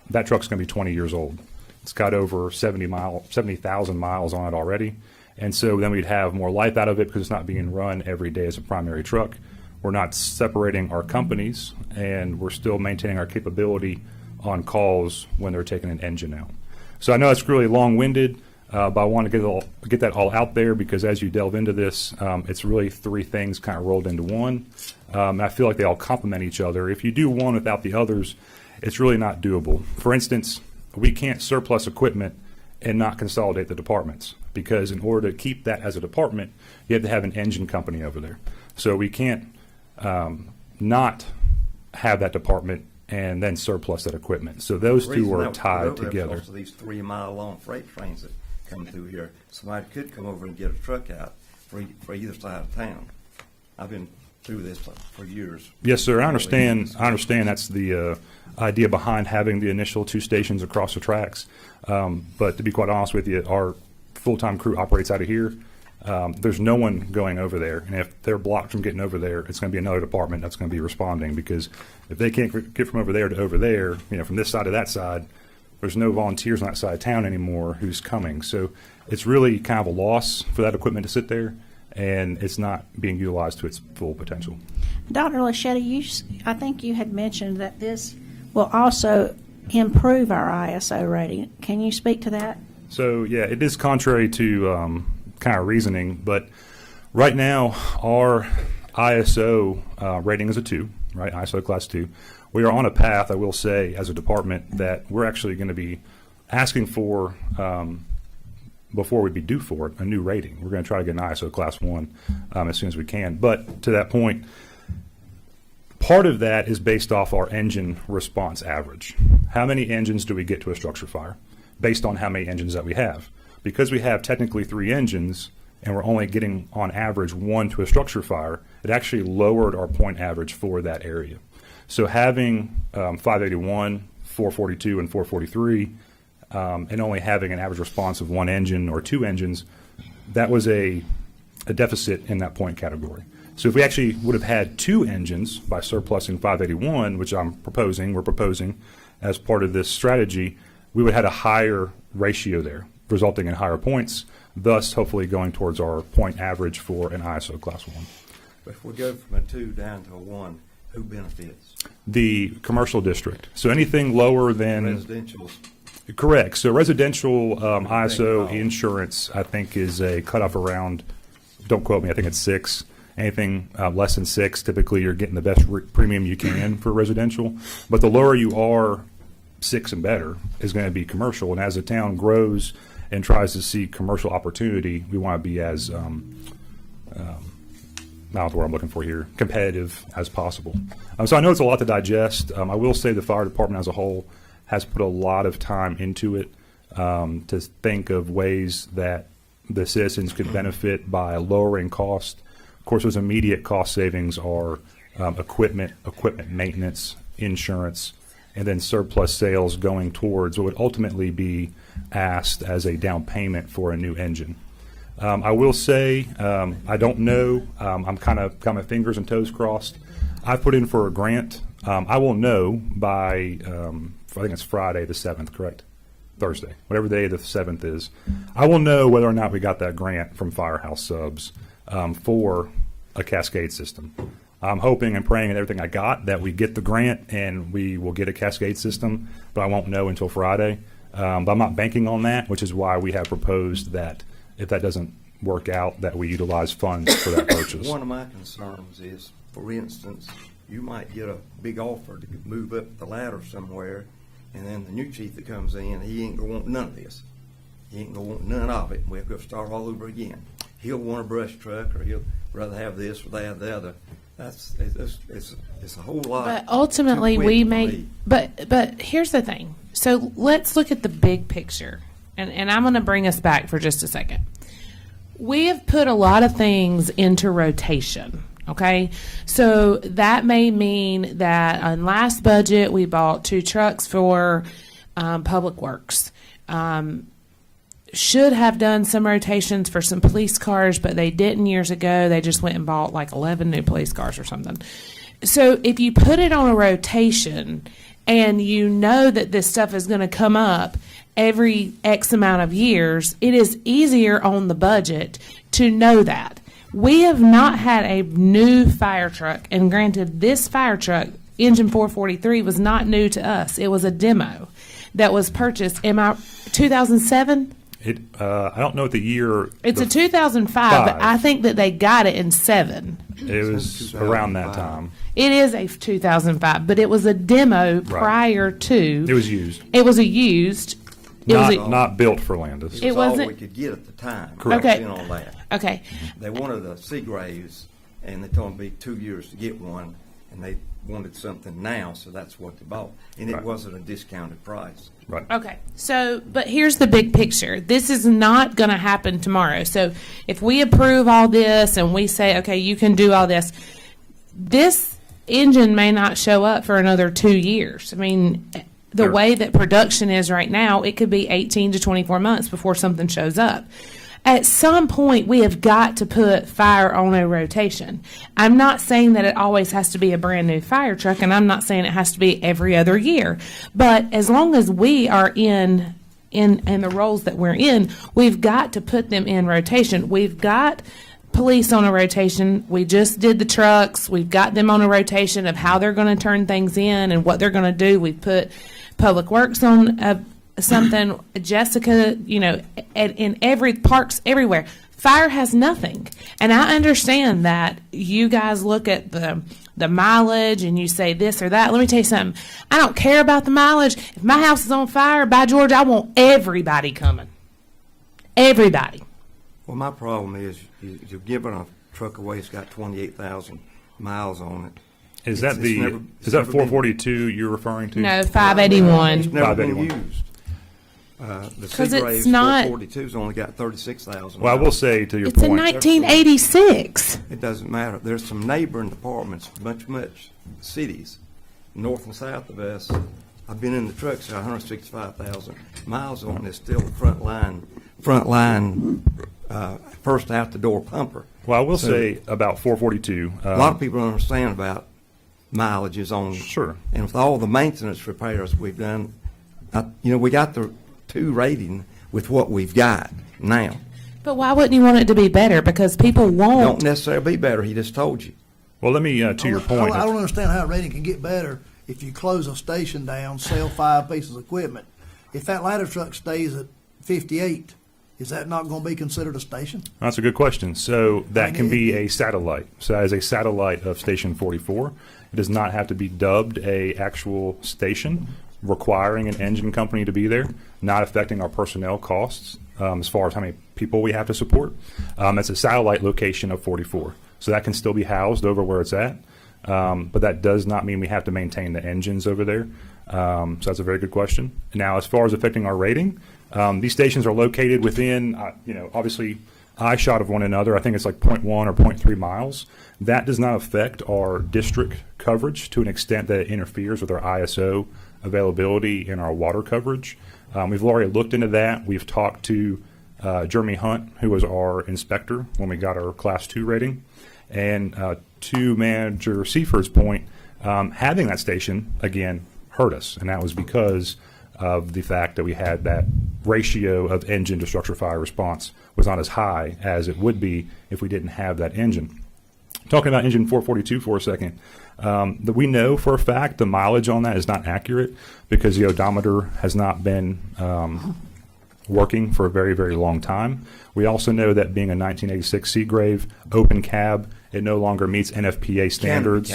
that truck's going to be 20 years old. It's got over 70,000 miles on it already. And so then we'd have more life out of it because it's not being run every day as a primary truck. We're not separating our companies, and we're still maintaining our capability on calls when they're taking an engine out. So I know it's really long-winded, but I want to get that all out there because as you delve into this, it's really three things kind of rolled into one. And I feel like they all complement each other. If you do one without the others, it's really not doable. For instance, we can't surplus equipment and not consolidate the departments because in order to keep that as a department, you have to have an engine company over there. So we can't not have that department and then surplus that equipment. So those two are tied together. Most of these 3-mile-long freight trains that come through here, somebody could come over and get a truck out for either side of town. I've been through this for years. Yes, sir. I understand. That's the idea behind having the initial 2 stations across the tracks. But to be quite honest with you, our full-time crew operates out of here. There's no one going over there, and if they're blocked from getting over there, it's going to be another department that's going to be responding because if they can't get from over there to over there, from this side to that side, there's no volunteers on that side of town anymore who's coming. So it's really kind of a loss for that equipment to sit there, and it's not being utilized to its full potential. Dr. Lachetti, I think you had mentioned that this will also improve our ISO rating. Can you speak to that? So, yeah, it is contrary to kind of reasoning, but right now our ISO rating is a 2, right? ISO class 2. We are on a path, I will say, as a department that we're actually going to be asking for, before we'd be due for it, a new rating. We're going to try to get an ISO class 1 as soon as we can. But to that point, part of that is based off our engine response average. How many engines do we get to a structure fire based on how many engines that we have? Because we have technically 3 engines and we're only getting on average 1 to a structure fire, it actually lowered our point average for that area. So having 581, 442, and 443, and only having an average response of 1 engine or 2 engines, that was a deficit in that point category. So if we actually would have had 2 engines by surplusing 581, which we're proposing as part of this strategy, we would have had a higher ratio there, resulting in higher points, thus hopefully going towards our point average for an ISO class 1. But if we go from a 2 down to a 1, who benefits? The commercial district. So anything lower than... Residential. Correct. So residential ISO insurance, I think, is a cutoff around, don't quote me, I think it's 6. Anything less than 6, typically you're getting the best premium you can for residential. But the lower you are, 6 and better, is going to be commercial. And as the town grows and tries to see commercial opportunity, we want to be as, not the word I'm looking for here, competitive as possible. So I know it's a lot to digest. I will say the fire department as a whole has put a lot of time into it to think of ways that the citizens could benefit by lowering cost. Of course, those immediate cost savings are equipment maintenance, insurance, and then surplus sales going towards what would ultimately be asked as a down payment for a new engine. I will say, I don't know. I'm kind of got my fingers and toes crossed. I've put in for a grant. I will know by, I think it's Friday the 7th, correct? Thursday, whatever day the 7th is. I will know whether or not we got that grant from Firehouse Subs for a cascade system. I'm hoping and praying and everything I got that we get the grant and we will get a cascade system, but I won't know until Friday. But I'm not banking on that, which is why we have proposed that if that doesn't work out, that we utilize funds for that purchase. One of my concerns is, for instance, you might get a big offer to move up the ladder somewhere, and then the new chief that comes in, he ain't gonna want none of this. He ain't gonna want none of it. We'll have to start all over again. He'll want a brush truck, or he'll rather have this or that or the other. It's a whole lot. But ultimately, too quick we for may. me. But here's the thing. So let's look at the big picture, and I'm going to bring us back for just a second. We have put a lot of things into rotation. Okay, so that may mean that on last budget we bought 2 trucks for public works. should have done some rotations for some police cars, but they didn't years ago. They just went and bought like 11 new police cars or something. So if you put it on a rotation and you know that this stuff is going to come up every X amount of years, it is easier on the budget to know that. We have not had a new fire truck, and granted, this fire truck, engine 443, was not new to us. It was a demo that was purchased in 2007. I don't know what the year. It's a 2005, but I think that they got it in 7. It was around that time. It is a 2005, but it was a demo prior to. It was used. It was a used. It was a, Not built for Landis. It was all wasn't- we could get at the time. Correct. Okay. In on that. okay. They wanted a Seagraves, and they told them it'd be 2 years to get one, and they wanted something now, so that's what they bought. And it Right. wasn't a discounted price. Right. Okay, so, but here's the big picture. This is not going to happen tomorrow. So if we approve all this and we say, okay, you can do all this, this engine may not show up for another 2 years. I mean, the Sure. way that production is right now, it could be 18 to 24 months before something shows up. At some point, we have got to put fire on a rotation. I'm not saying that it always has to be a brand new fire truck, and I'm not saying it has to be every other year. But as long as we are in the roles that we're in, we've got to put them in rotation. We've got police on a rotation. We just did the trucks. We've got them on a rotation of how they're going to turn things in and what they're going to do. We've put Public Works on something. Jessica, in every parks everywhere. Fire has nothing. And I understand that you guys look at the mileage and you say this or that. Let me tell you something. I don't care about the mileage. If my house is on fire, by George, I want everybody coming. Everybody. Well, my problem is you're giving a truck away that's got 28,000 miles on it. Is that It's never- is it's that never been- 442 you're referring to? No, 581. It's never been 581. used. The 'Cause it's Seagraves not- 442's only got 36,000. Well, I will say to your It's a point. 1986. It doesn't matter. There's some neighboring departments, much cities, north and south of us. I've been in the trucks, 165,000 miles on it. It's still a front line, first out the door pumper. Well, I will So- say about 442. A lot of people don't understand about mileages on. Sure. And with all the maintenance repairs we've done, we got the 2 rating with what we've got now. But why wouldn't you want it to be better? Because people Don't won't. necessarily be better. He just told you. Well, let me to your point. I don't understand how a rating can get better if you close a station down, sell 5 pieces of equipment. If that ladder truck stays at 58, is that not going to be considered a station? That's a good question. So that can be it- a satellite. So as a satellite of Station 44, it does not have to be dubbed a actual station requiring an engine company to be there, not affecting our personnel costs as far as how many people we have to support. It's a satellite location of 44. So that can still be housed over where it's at. But that does not mean we have to maintain the engines over there. So that's a very good question. Now, as far as affecting our rating, these stations are located within, obviously eye-shot of one another. I think it's like 0.1 or 0.3 miles. That does not affect our district coverage to an extent that it interferes with our ISO availability and our water coverage. We've already looked into that. We've talked to Jeremy Hunt, who was our inspector when we got our Class 2 rating. And to Manager Seaford's point, having that station, again, hurt us. And that was because of the fact that we had that ratio of engine to structure fire response was not as high as it would be if we didn't have that engine. Talking about engine 442 for a second, that we know for a fact the mileage on that is not accurate because the odometer has not been working for a very, very long time. We also know that being a 1986 Seagrave open cab, it no longer meets NFPA standards.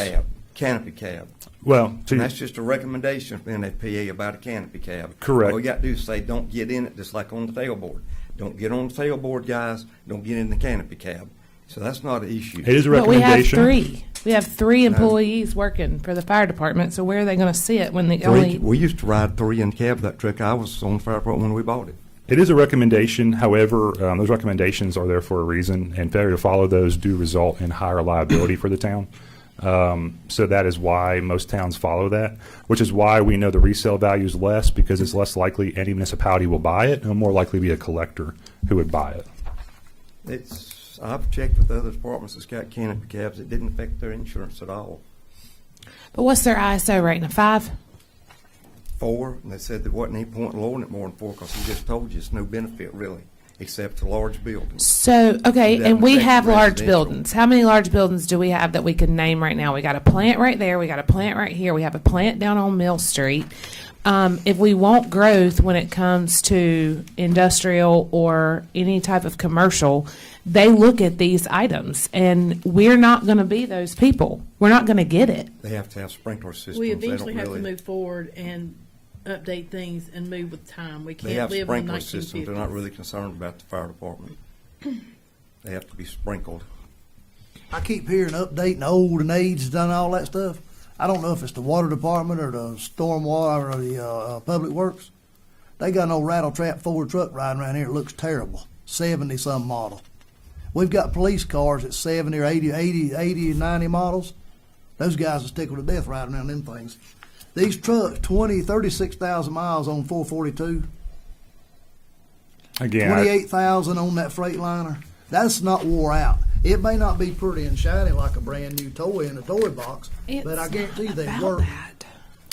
Canopy cab. Well, And that's just a recommendation from NFPA about a canopy cab. Correct. All you got to do is say, don't get in it, just like on the tailboard. Don't get on the tailboard, guys. Don't get in the canopy cab. So that's not an issue. it is a But we have recommendation. 3. We have 3 employees working for the fire department. So where are they going to sit when the We only? used to ride 3 in the cab of that truck. I was on the fire department when we bought it. It is a recommendation. However, those recommendations are there for a reason, and failure to follow those do result in higher liability for the town. So that is why most towns follow that, which is why we know the resale value is less, because it's less likely any municipality will buy it, and more likely be a collector who would buy it. I've checked with other departments that's got canopy cabs. It didn't affect their insurance at all. But what's their ISO rating? A 5? 4, and they said there wasn't any point in lowering it more than 4 because he just told you it's no benefit really, except to large buildings. So, okay, That and we affects have large residential. buildings. How many large buildings do we have that we can name right now? We got a plant right there. We got a plant right here. We have a plant down on Mill Street. If we want growth when it comes to industrial or any type of commercial, they look at these items, and we're not going to be those people. We're not going to get it. They have to have sprinkler systems. We They don't eventually have to really- move forward and update things and move with time. We They can't have live in sprinkler 1950s. systems. They're not really concerned about the fire department. They have to be sprinkled. I keep hearing updating old and aged and all that stuff. I don't know if it's the water department or the stormwater or the public works. They got an old rattle trap Ford truck riding around here. It looks terrible. 70 some model. We've got police cars at 70 or 80 or 90 models. Those guys are tickled to death riding around them things. These trucks, 36,000 miles on 442, Again, 28,000 on that Freightliner. That's not wore out. It may not be pretty and shiny like a brand new toy in a toy box, but I guarantee they work.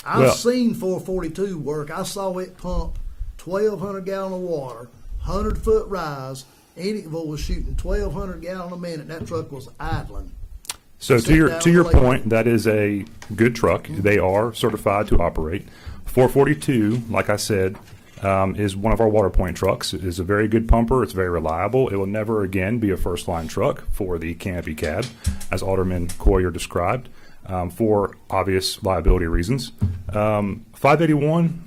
I've Well- seen 442 work. I saw it pump 1,200 gallon of water, 100-foot rise. Eddyville was shooting 1,200 gallon a minute. And that truck was idling. so Sit down to your on the lake. point, that is a good truck. They are certified to operate. 442, like I said, is one of our water point trucks. It is a very good pumper. It's very reliable. It will never again be a first line truck for the canopy cab, as Alderman Coyer described, for obvious liability reasons. 581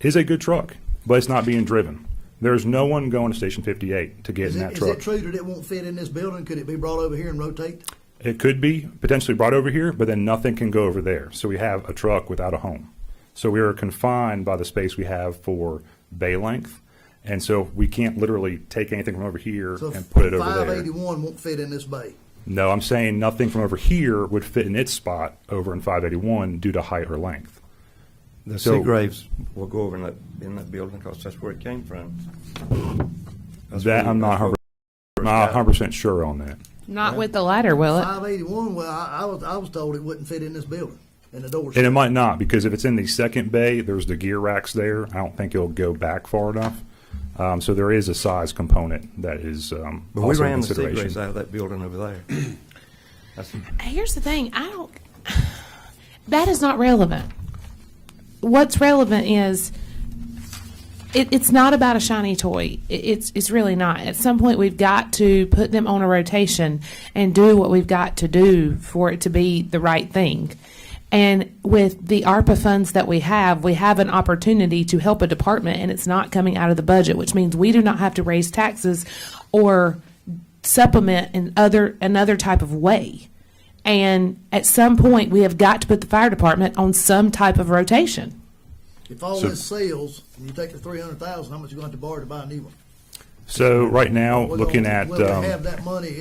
is a good truck, but it's not being driven. There's no one going to Station 58 to get Is in it, that is truck. it true that it won't fit in this building? Could it be brought over here and rotate? It could be potentially brought over here, but then nothing can go over there. So we have a truck without a home. So we are confined by the space we have for bay length. And so we can't literally take anything from over here So and put it over there. 581 won't fit in this bay. No, I'm saying nothing from over here would fit in its spot over in 581 due to height or length. The So- Seagraves will go over in that building because that's where it came from. That I'm not 100% sure on that. Not with the ladder, will it? 581, well, I was told it wouldn't fit in this building, in the doors. And it might not, because if it's in the second bay, there's the gear racks there. I don't think it'll go back far enough. So there is a size component that is But we also a ran the consideration. Seagraves out of that building over there. Here's the thing. That is not relevant. What's relevant is it's not about a shiny toy. It's really not. At some point, we've got to put them on a rotation and do what we've got to do for it to be the right thing. And with the ARPA funds that we have an opportunity to help a department, and it's not coming out of the budget, which means we do not have to raise taxes or supplement in another type of way. And at some point, we have got to put the fire department on some type of rotation. If all So- this sells, and you take the 300,000, how much you going to have to borrow to buy a new one? So right now, We're looking gonna- at, Will they have that money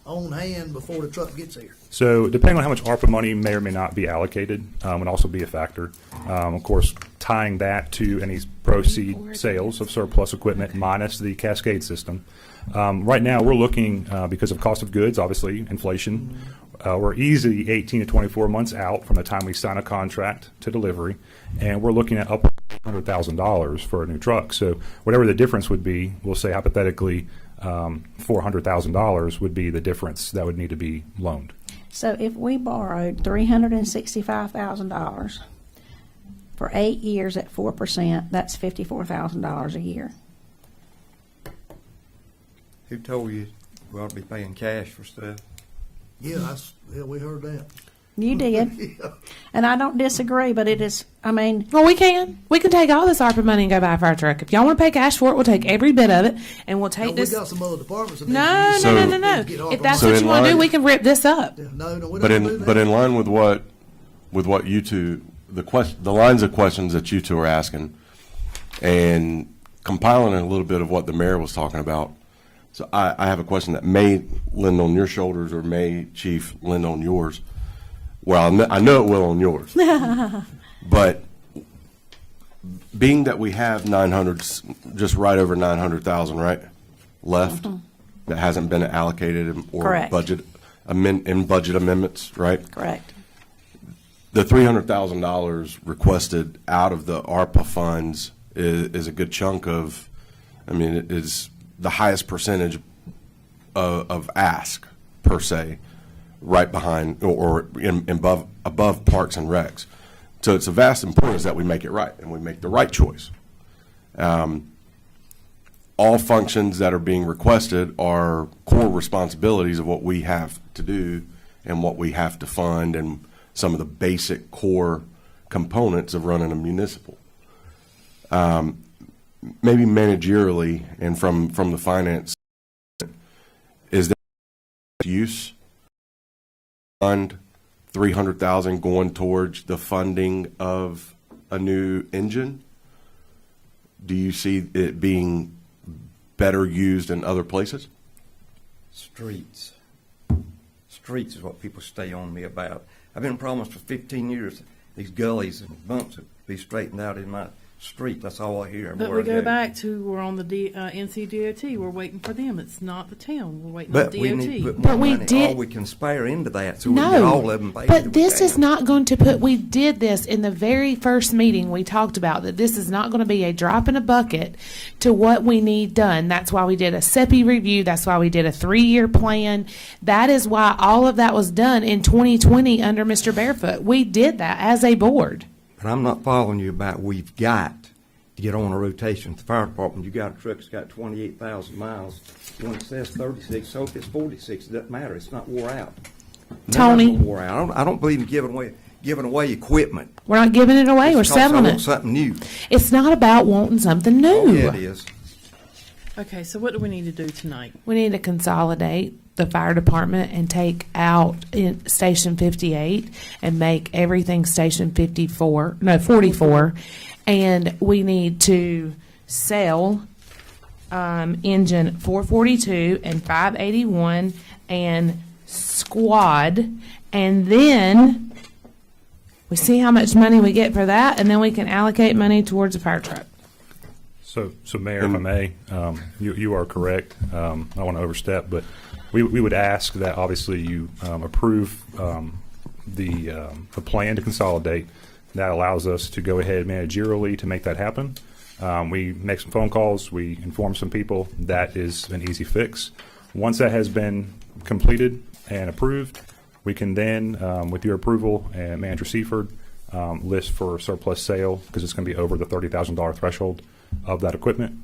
on hand before the truck gets here? so depending on how much ARPA money may or may not be allocated, would also be a factor. Of course, tying that to any proceed sales of surplus equipment minus the cascade system. Right now, we're looking, because of cost of goods, obviously, inflation, we're easily 18 to 24 months out from the time we sign a contract to delivery, and we're looking at up $100,000 for a new truck. So whatever the difference would be, we'll say hypothetically, $400,000 would be the difference that would need to be loaned. So if we borrowed $365,000 for 8 years at 4%, that's $54,000 a year. Who told you we ought to be paying cash for stuff? Yeah, we heard that. You did, and I don't disagree, but it is, I mean, Well, we can take all this ARPA money and go buy a fire truck. If y'all want to pay cash for it, we'll take every bit of it, and we'll No, take we this. got some other departments. that No, need to no, use- no, no, need to get no. ARPA If that's money. what So you in want to do, line- we can rip this up. Yeah, no, we But don't do in, that. but in line with what you two, the lines of questions that you two are asking, and compiling a little bit of what the mayor was talking about. So I have a question that may land on your shoulders or may, Chief, land on yours. Well, I know it will on yours. But being that we have 900, just right over 900,000, right, left, that hasn't been allocated or Correct. in budget amendments, right? Correct. The $300,000 requested out of the ARPA funds is a good chunk of, I mean, it is the highest percentage of ask, per se, right behind or above Parks and Recs. So it's of vast importance that we make it right and we make the right choice. All functions that are being requested are core responsibilities of what we have to do and what we have to fund and some of the basic core components of running a municipal. Maybe managerially and from the finance, is there use fund 300,000 going towards the funding of a new engine? Do you see it being better used in other places? Streets. Streets is what people stay on me about. I've been promised for 15 years these gullies and bumps would be straightened out in my street. That's all I hear. But everywhere we I go back to, we're on the NCDOT, we're waiting for them, it's not the town, we're waiting on But we need to DOT. put But more we money, did- all we can spare into that, so we can get No, all of them paid. but this is not going to put, we did this in the very first meeting, we talked about that this is not going to be a drop in a bucket to what we need done. That's why we did a SEPI review, that's why we did a 3-year plan. That is why all of that was done in 2020 under Mr. Barefoot. We did that as a board. But I'm not following you about we've got to get on a rotation. At the fire department, you got a truck that's got 28,000 miles. When it says 36, so if it's 46, it doesn't matter. It's not wore out. None of Tony. them wore out. I don't believe in giving away equipment. We're not giving it away, we're Just 'cause I selling want it. something new. It's not about wanting something new. Oh, yeah, it is. Okay, so what do we need to do tonight? We need to consolidate the fire department and take out Station 58 and make everything Station 44. And we need to sell engine 442 and 581 and squad. And then we see how much money we get for that, and then we can allocate money towards a fire truck. So Mayor, if I may, you are correct. I don't want to overstep, but we would ask that obviously you approve the plan to consolidate. That allows us to go ahead managerially to make that happen. We make some phone calls. We inform some people. That is an easy fix. Once that has been completed and approved, we can then, with your approval and Manager Seaford, list for surplus sale because it's going to be over the $30,000 threshold of that equipment.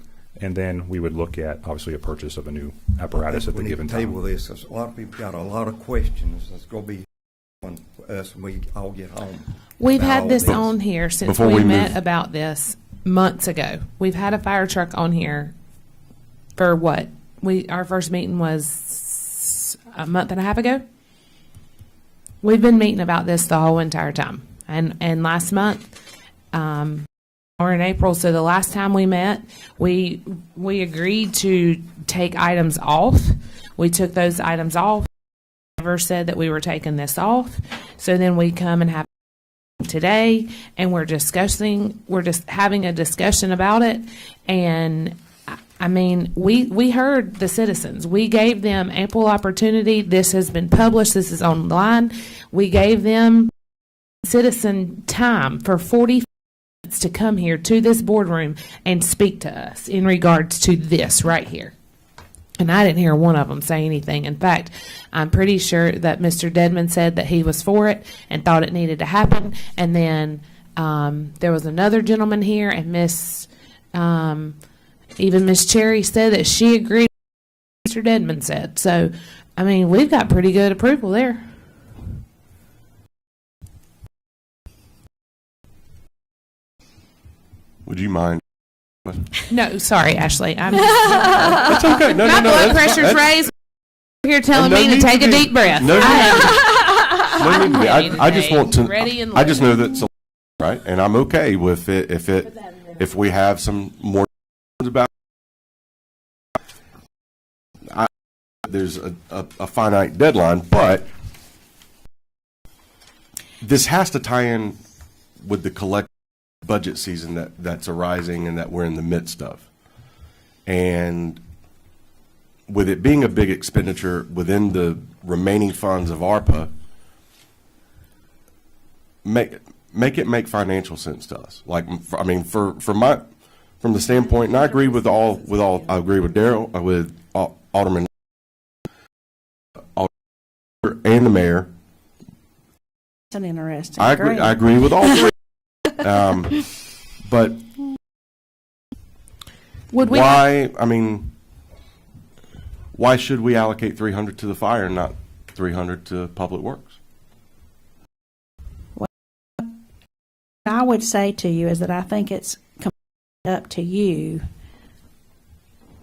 And then we would look at, obviously, a purchase of a new apparatus at the given We need to table time. this. 'Cause a lot of people got a lot of questions. It's going to be fun for us when we all get home. We've about had all this this. on here since Before we we met move- about this months ago. We've had a fire truck on here for what? Our first meeting was a month and a half ago. We've been meeting about this the whole entire time. And last month, or in April, so the last time we met, we agreed to take items off. We took those items off. Never said that we were taking this off. So then we come and have today, and we're just having a discussion about it. And I mean, we heard the citizens. We gave them ample opportunity. This has been published. This is online. We gave them citizen time for 40 minutes to come here to this boardroom and speak to us in regards to this right here. And I didn't hear one of them say anything. In fact, I'm pretty sure that Mr. Dedman said that he was for it and thought it needed to happen. And then there was another gentleman here, and even Miss Cherry said that she agreed with what Mr. Dedman said. So, I mean, we've got pretty good approval there. Would you mind? No, sorry, Ashley. I'm That's okay. No, my no, blood that's fine. pressure's That's- raised. You're here telling no me to need take to a be. deep breath. No need I No need to be. ready I just today, want to. ready and I just know loaded. that's right, and I'm okay with it if we have some more about. There's a finite deadline, but this has to tie in with the collective budget season that's arising and that we're in the midst of. And with it being a big expenditure within the remaining funds of ARPA, make it make financial sense to us. Like, from the standpoint, and I agree with I agree with Daryl, with Alderman and the mayor. It's an interesting. I agree with all three. But Would we? why should we allocate 300 to the fire and not 300 to public works? I would say to you is that I think it's up to you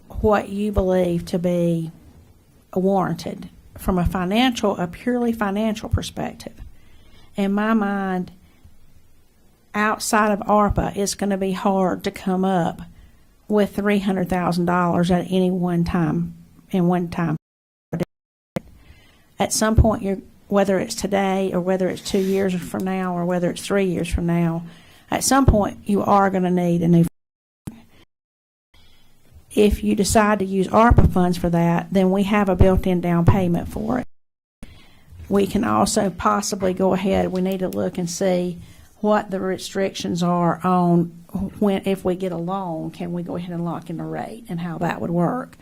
what you believe to be warranted from a purely financial perspective. In my mind, outside of ARPA, it's going to be hard to come up with $300,000 at any one time. At some point, whether it's today or whether it's 2 years from now or whether it's 3 years from now, at some point you are going to need a new. If you decide to use ARPA funds for that, then we have a built-in down payment for it. We can also possibly go ahead, we need to look and see what the restrictions are on if we get a loan, can we go ahead and lock in the rate and how that would work.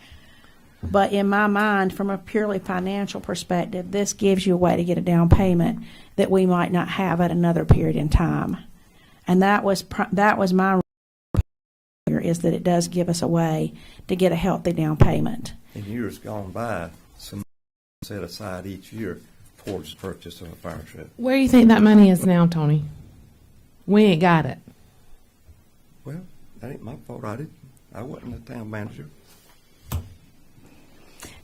But in my mind, from a purely financial perspective, this gives you a way to get a down payment that we might not have at another period in time. And that was my is that it does give us a way to get a healthy down payment. In years gone by, some set aside each year towards the purchase of a fire truck. Where do you think that money is now, Tony? We ain't got it. Well, that ain't my fault. I wasn't the town manager.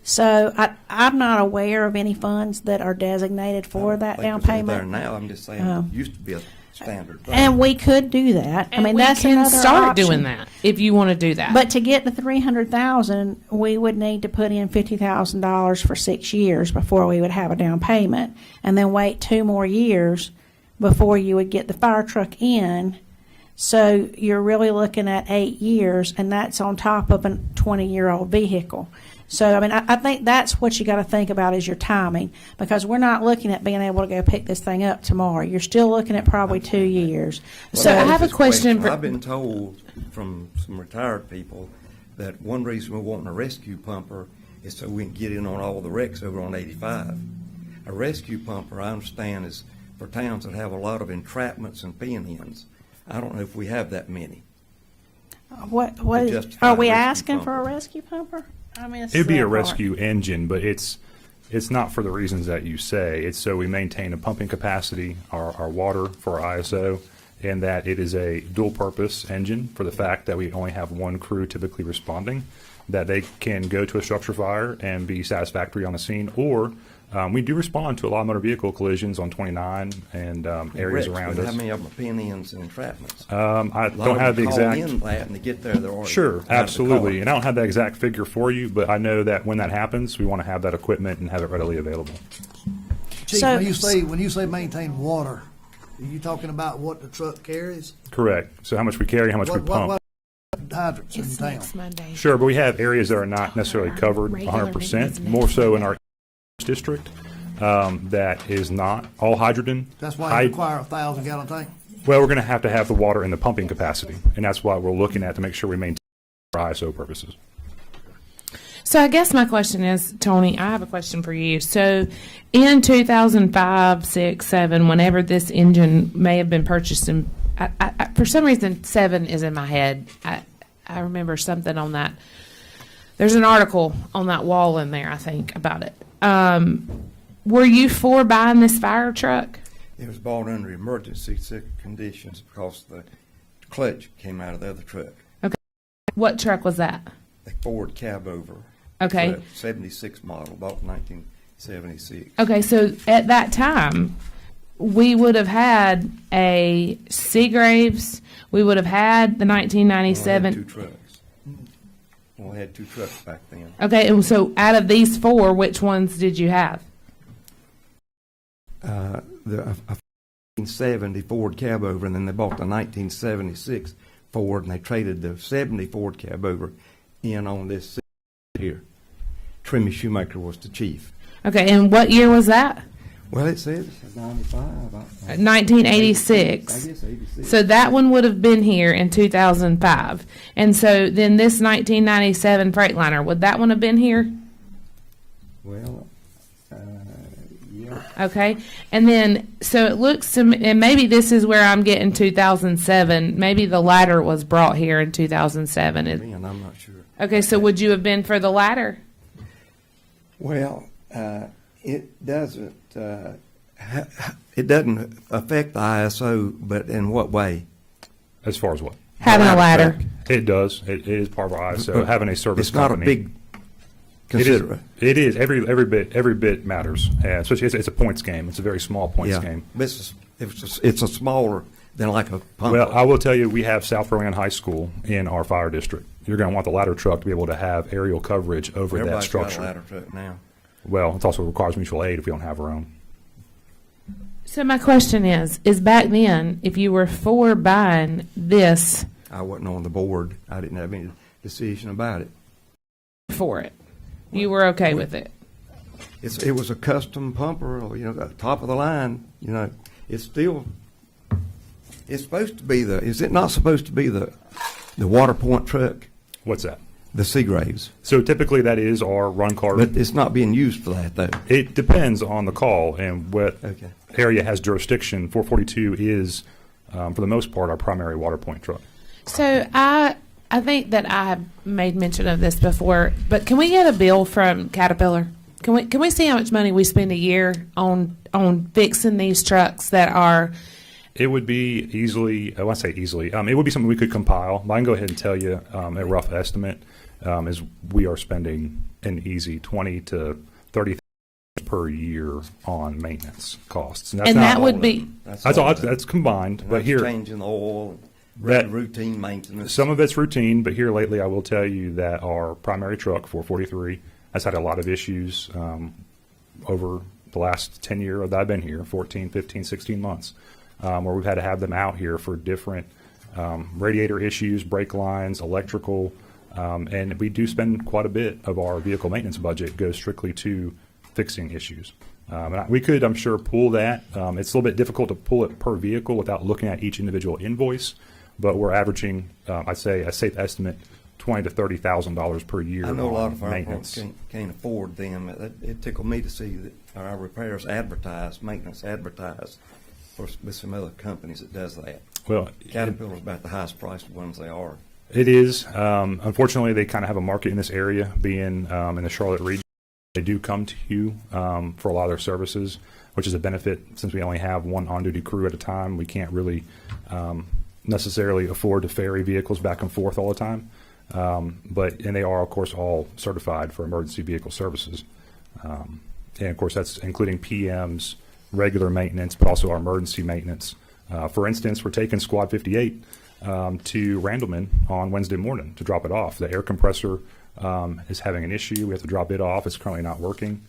So I'm not aware of any funds that are designated for that down payment. There now, I'm just saying, it used to be a standard thing. And we could do that. And we that's can start option. doing that if you want to do that. But to get the $300,000, we would need to put in $50,000 for 6 years before we would have a down payment, and then wait 2 more years before you would get the fire truck in. So you're really looking at 8 years, and that's on top of a 20-year-old vehicle. So, I think that's what you got to think about is your timing, because we're not looking at being able to go pick this thing up tomorrow. You're still looking at probably 2 years. So I have a question for- I've been told from some retired people that one reason we're wanting a rescue pumper is so we can get in on all the wrecks over on 85. A rescue pumper, I understand, is for towns that have a lot of entrapments and pin-ins. I don't know if we have that many. What justify are we a rescue asking pumper. for a rescue pumper? It'd be a rescue engine, but it's not for the reasons that you say. It's so we maintain a pumping capacity, our water for our ISO, and that it is a dual-purpose engine for the fact that we only have one crew typically responding, that they can go to a structure fire and be satisfactory on the scene, or we do respond to a lot of motor vehicle collisions on 29 and areas Wrecks, around but us. how many of them are pin-ins and entrapments? I A lot don't of have the them call exact. in that, and to get there, they're already Sure, out of the absolutely. car. And I don't have that exact figure for you, but I know that when that happens, we want to have that equipment and have it readily available. Chief, So- when you say maintain water, are you talking about what the truck carries? Correct. So how much we carry, how much we pump. What hydrants in It's town? next Monday. Sure, but we have areas that are not necessarily covered Regular 100%, meetings more so next in our district. That is not all hydrogen. That's why you require a 1,000-gallon tank. Well, we're going to have the water in the pumping capacity, and that's what we're looking at to make sure we maintain for ISO purposes. So I guess my question is, Tony, I have a question for you. So in 2005, 6, 7, whenever this engine may have been purchased, and for some reason 7 is in my head. I remember something on that. There's an article on that wall in there, I think, about it. Were you for buying this fire truck? It was bought under emergency conditions because the clutch came out of the other truck. What truck was that? A Ford cab over. Okay. Truck, 76 model, bought in 1976. Okay, so at that time, we would have had a Seagraves. We would have had the Only had 1997. 2 trucks. Only had 2 trucks back then. Okay, and so out of these 4, which ones did you have? A 1970 Ford cab over, and then they bought the 1976 Ford, and they traded the 70 Ford cab over in on this here. Trimmy Shoemaker was the chief. Okay, and what year was that? Well, it says 95. 1986. I guess 86. So that one would have been here in 2005. And so then this 1997 Freightliner, would that one have been here? Well, yeah. Okay. And then, so it looks to me, and maybe this is where I'm getting 2007. Maybe the ladder was brought here in 2007. Man, I'm not sure. Okay, so would you have been for the ladder? Well, it doesn't. It doesn't affect the ISO, but in what way? As far as what? Having a ladder. It does. It is part of our ISO. Having a service It's not a company. big consider. It is. Every bit matters. And especially it's a points game. It's a very small points game. But it's a smaller than like a pump. Well, I will tell you, we have South Rowan High School in our fire district. You're going to want the ladder truck to be able to have aerial coverage over that Everybody's structure. got a ladder truck now. Well, it also requires mutual aid if we don't have our own. So my question is back then, if you were for buying this I wasn't on the board. I didn't have any decision about it. for it, you were okay with it? It was a custom pumper, top of the line. It's still. It's supposed to be Is it not supposed to be the water point truck, What's that? the Seagraves? So typically that is our run card. But it's not being used for that though. It depends on the call and what Okay. area has jurisdiction. 442 is, for the most part, our primary water point truck. So I think that I have made mention of this before, but can we get a bill from Caterpillar? Can we see how much money we spend a year on fixing these trucks that are? It would be easily, I want to say easily, it would be something we could compile. But I can go ahead and tell you a rough estimate is we are spending an easy 20 to 30 per year on maintenance costs. And not that all would of be- it. That's all. That's combined. And But that's here, changing the oil, That- routine maintenance. some of it's routine. But here lately, I will tell you that our primary truck, 443, has had a lot of issues over the last 10 years that I've been here, 14, 15, 16 months, where we've had to have them out here for different radiator issues, brake lines, electrical, and we do spend quite a bit of our vehicle maintenance budget goes strictly to fixing issues. We could, I'm sure, pull that. It's a little bit difficult to pull it per vehicle without looking at each individual invoice, but we're averaging, I'd say, a safe estimate, $20,000 to $30,000 per year I know a lot on of our maintenance. folks can't afford them. It tickled me to see that our repairs maintenance advertised with some other companies that does that. Well, Caterpillar's about the highest priced ones they are. it is. Unfortunately, they kind of have a market in this area, being in the Charlotte region. They do come to you for a lot of their services, which is a benefit since we only have one on-duty crew at a time. We can't really necessarily afford to ferry vehicles back and forth all the time. And they are, of course, all certified for emergency vehicle services. And, of course, that's including PMs, regular maintenance, but also our emergency maintenance. For instance, we're taking Squad 58 to Randleman on Wednesday morning to drop it off. The air compressor is having an issue. We have to drop it off. It's currently not working.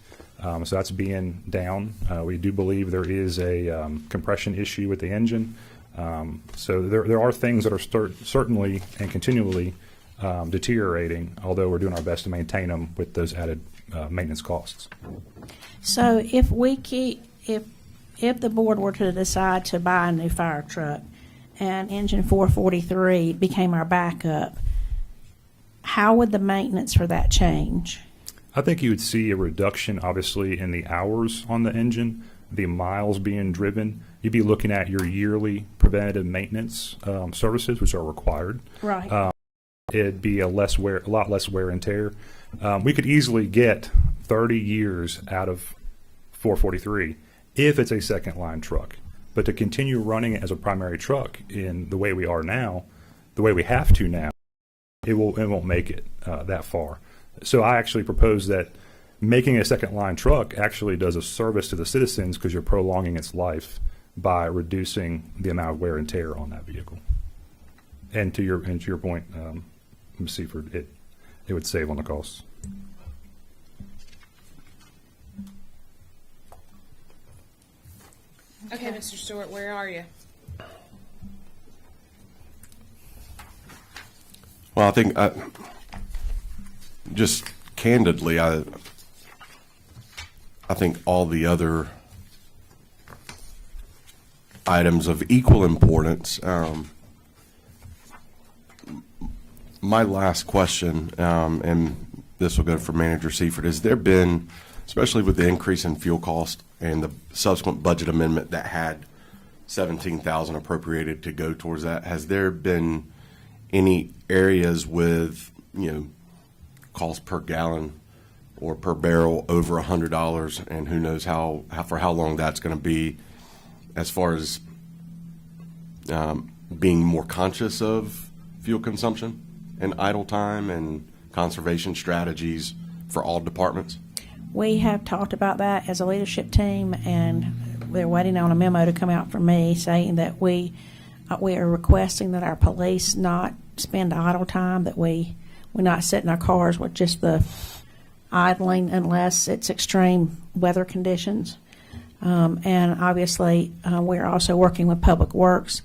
So that's being down. We do believe there is a compression issue with the engine. So there are things that are certainly and continually deteriorating, although we're doing our best to maintain them with those added maintenance costs. So if the board were to decide to buy a new fire truck and engine 443 became our backup, how would the maintenance for that change? I think you would see a reduction, obviously, in the hours on the engine, the miles being driven. You'd be looking at your yearly preventative maintenance services, which are required. Right. It'd be a lot less wear and tear. We could easily get 30 years out of 443 if it's a second line truck. But to continue running it as a primary truck in the way we are now, the way we have to now, it won't make it that far. So I actually propose that making a second line truck actually does a service to the citizens because you're prolonging its life by reducing the amount of wear and tear on that vehicle. And to your point, Ms. Seaford, it would save on the costs. Okay, Mr. Stewart, where are you? Well, I think, just candidly, I think all the other items of equal importance. My last question, and this will go for Manager Seifert, has there been, especially with the increase in fuel cost and the subsequent budget amendment that had 17,000 appropriated to go towards that, has there been any areas with, cost per gallon or per barrel over $100, and who knows for how long that's going to be, as far as being more conscious of fuel consumption and idle time and conservation strategies for all departments? We have talked about that as a leadership team, and we're waiting on a memo to come out from me saying that we are requesting that our police not spend idle time, that we not sit in our cars with just the idling unless it's extreme weather conditions. And obviously, we're also working with Public Works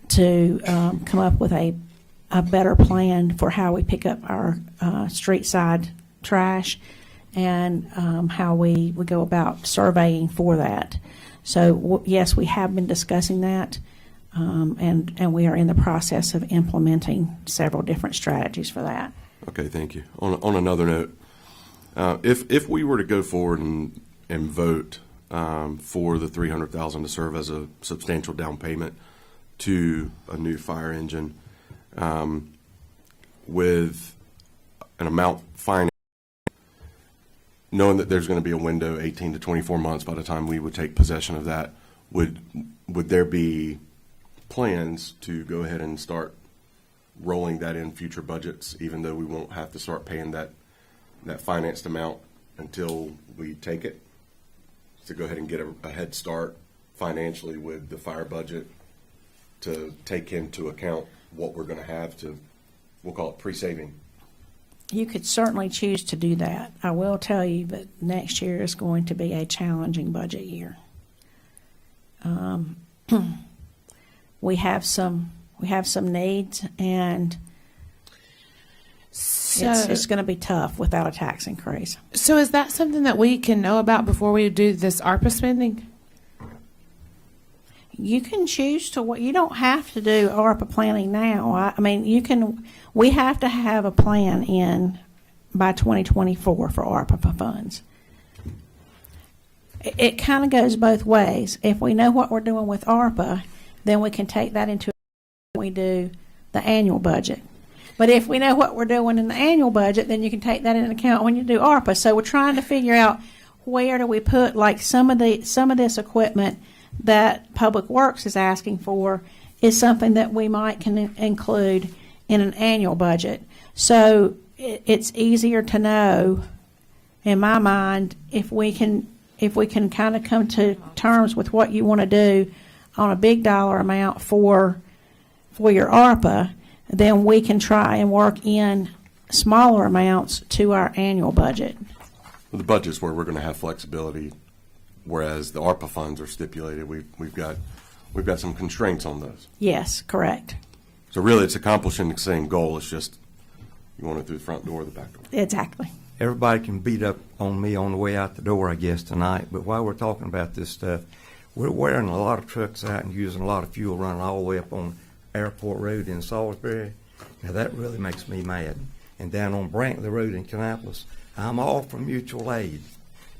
to come up with a better plan for how we pick up our street side trash and how we go about surveying for that. So, yes, we have been discussing that, and we are in the process of implementing several different strategies for that. Okay, thank you. On another note, if we were to go forward and vote for the $300,000 to serve as a substantial down payment to a new fire engine, with an amount financed, knowing that there's going to be a window 18 to 24 months by the time we would take possession of that, would there be plans to go ahead and start rolling that in future budgets, even though we won't have to start paying that financed amount until we take it, to go ahead and get a head start financially with the fire budget to take into account what we're going to have to, we'll call it pre-saving? You could certainly choose to do that. I will tell you that next year is going to be a challenging budget year. We have some needs, and it's going to be tough without a tax increase. So is that something that we can know about before we do this ARPA spending? You can choose to. You don't have to do ARPA planning now. I mean, you can. We have to have a plan in by 2024 for ARPA funds. It kind of goes both ways. If we know what we're doing with ARPA, then we can take that into account when we do the annual budget. But if we know what we're doing in the annual budget, then you can take that into account when you do ARPA. So we're trying to figure out where do we put like some of this equipment that Public Works is asking for is something that we might can include in an annual budget. So it's easier to know, in my mind, if we can kind of come to terms with what you want to do on a big dollar amount for your ARPA, then we can try and work in smaller amounts to our annual budget. The budget's where we're going to have flexibility, whereas the ARPA funds are stipulated. We've got some constraints on those. Yes, correct. So really, it's accomplishing the same goal. It's just you want it through the front door or the back door. Exactly. Everybody can beat up on me on the way out the door, I guess, tonight. But while we're talking about this stuff, we're wearing a lot of trucks out and using a lot of fuel running all the way up on Airport Road in Salisbury. Now, that really makes me mad. And down on Brantley Road in Kannapolis, I'm all for mutual aid.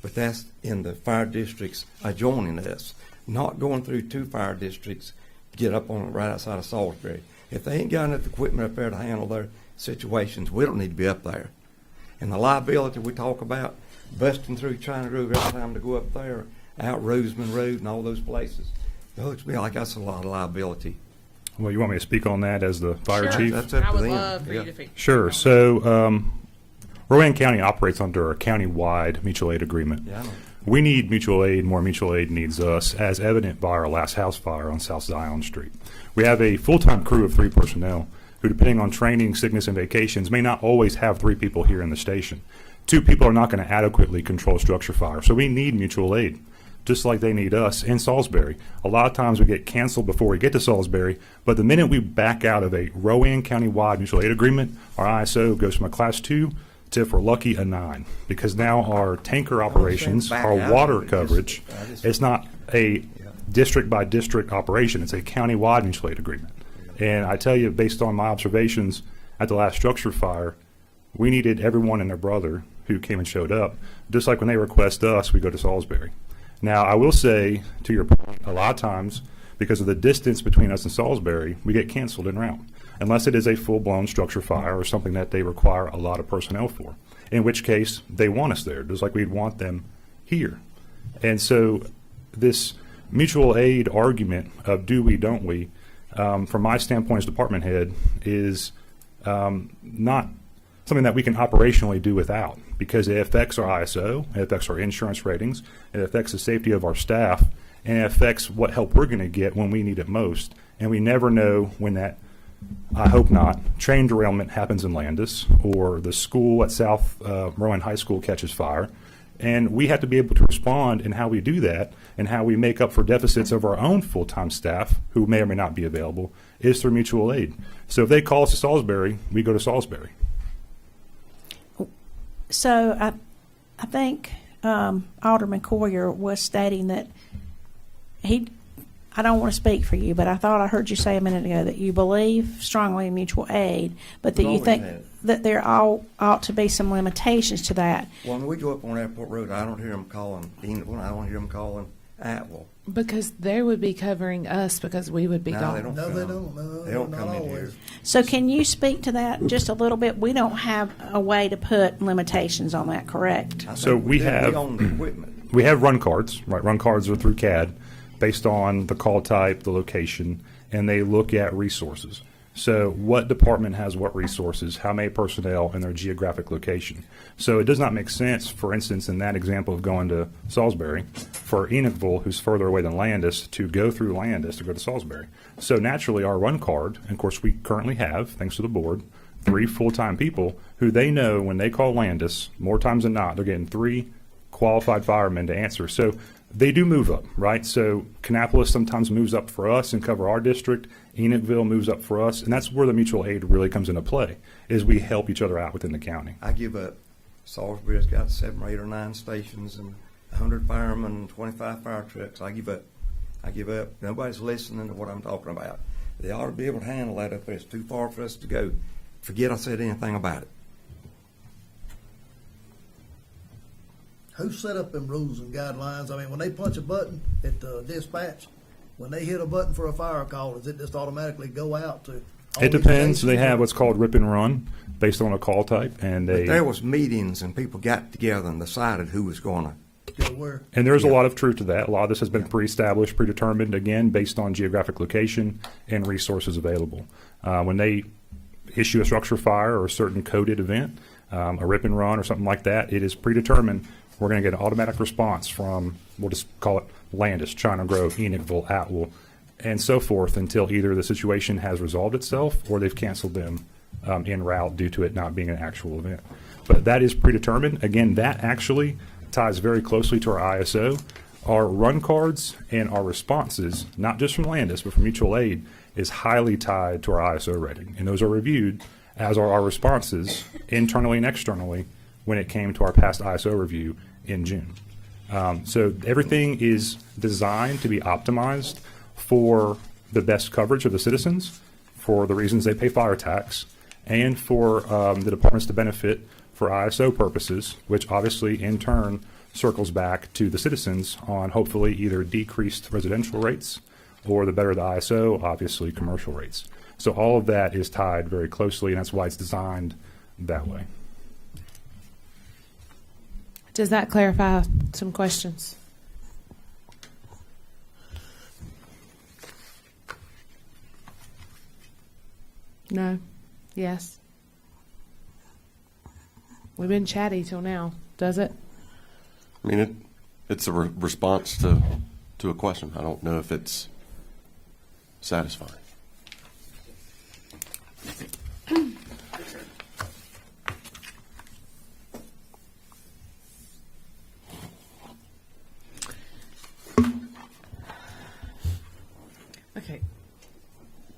But that's in the fire districts adjoining us, not going through two fire districts, get up on it right outside of Salisbury. If they ain't got enough equipment up there to handle their situations, we don't need to be up there. And the liability we talk about, busting through China Grove every time to go up there, out Roseman Road and all those places, it looks to me like that's a lot of liability. Well, you want me to speak on that as the fire Sure. chief? That's up I to would them. love for you Yeah. to speak. Sure. So, Rowan County operates under a county-wide mutual aid agreement. Yeah, I know. We need mutual aid, more mutual aid needs us, as evident by our last house fire on South Zion Street. We have a full-time crew of 3 personnel who, depending on training, sickness, and vacations, may not always have 3 people here in the station. 2 people are not going to adequately control structure fire, so we need mutual aid. just like they need us in Salisbury. A lot of times we get canceled before we get to Salisbury, but the minute we back out of a Rowan County-wide mutual aid agreement, our ISO goes from a Class 2 to, if we're lucky, a 9, because now our tanker operations, back our out water of it, coverage, it's not a district-by-district operation. It's a county-wide mutual aid agreement. And I tell you, based on my observations at the last structure fire, we needed everyone and their brother who came and showed up. Just like when they request us, we go to Salisbury. Now, I will say, to your point, a lot of times, because of the distance between us and Salisbury, we get canceled en route, unless it is a full-blown structure fire or something that they require a lot of personnel for, in which case they want us there, just like we'd want them here. And so this mutual aid argument of do we, don't we, from my standpoint as department head, is not something that we can operationally do without, because it affects our ISO, it affects our insurance ratings, it affects the safety of our staff, and it affects what help we're going to get when we need it most. And we never know when that, I hope not, train derailment happens in Landis, or the school at South Rowan High School catches fire. And we have to be able to respond in how we do that, and how we make up for deficits of our own full-time staff, who may or may not be available, is through mutual aid. So if they call us to Salisbury, we go to Salisbury. So I think Alderman Coyer was stating that I don't want to speak for you, but I thought I heard you say a minute ago that you believe strongly in mutual aid, but that you Always think have. that there ought to be some limitations to that. When we go up on Airport Road, I don't hear them calling Enid, I don't hear them calling Atwell. Because they would be covering us because we would be No, gone. they don't. No, they come. don't. No, They don't not come in always. here. So can you speak to that just a little bit? We don't have a way to put limitations on that, correct? I So think we do. have- own the equipment. We have run cards, right? Run cards are through CAD based on the call type, the location, and they look at resources. So what department has what resources, how many personnel, and their geographic location. So it does not make sense, for instance, in that example of going to Salisbury, for Enochville, who's further away than Landis, to go through Landis to go to Salisbury. So naturally, our run card, and of course we currently have, thanks to the board, 3 full-time people who they know when they call Landis, more times than not, they're getting 3 qualified firemen to answer. So they do move up, right? So Kannapolis sometimes moves up for us and cover our district. Enochville moves up for us, and that's where the mutual aid really comes into play, is we help each other out within the county. I give up. Salisbury's got 7 or 8 or 9 stations and 100 firemen and 25 fire trucks. I give up. I give up. Nobody's listening to what I'm talking about. They ought to be able to handle that up there. It's too far for us to go. Forget I said anything about it. Who set up them rules and guidelines? I mean, when they punch a button at the dispatch, when they hit a button for a fire call, does it just automatically go out to all It these depends. stations? They have what's called rip and run based on a call type, and But there they was meetings and people got together and decided who was going to. Go where? and there's a lot of truth to that. A lot of this has been pre-established, predetermined, again based on geographic location and resources available. When they issue a structure fire or a certain coded event, a rip and run or something like that, it is predetermined. We're going to get an automatic response from, we'll just call it Landis, China Grove, Enochville, Atwell, and so forth until either the situation has resolved itself or they've canceled them en route due to it not being an actual event. But that is predetermined. Again, that actually ties very closely to our ISO. Our run cards and our responses, not just from Landis, but from mutual aid, is highly tied to our ISO rating. And those are reviewed, as are our responses, internally and externally, when it came to our past ISO review in June. So everything is designed to be optimized for the best coverage of the citizens, for the reasons they pay fire tax, and for the departments to benefit for ISO purposes, which obviously in turn circles back to the citizens on hopefully either decreased residential rates or the better the ISO, obviously commercial rates. So all of that is tied very closely, and that's why it's designed that way. Does that clarify some questions? No? Yes? We've been chatty till now. Does it? I mean, it's a response to a question. I don't know if it's satisfying.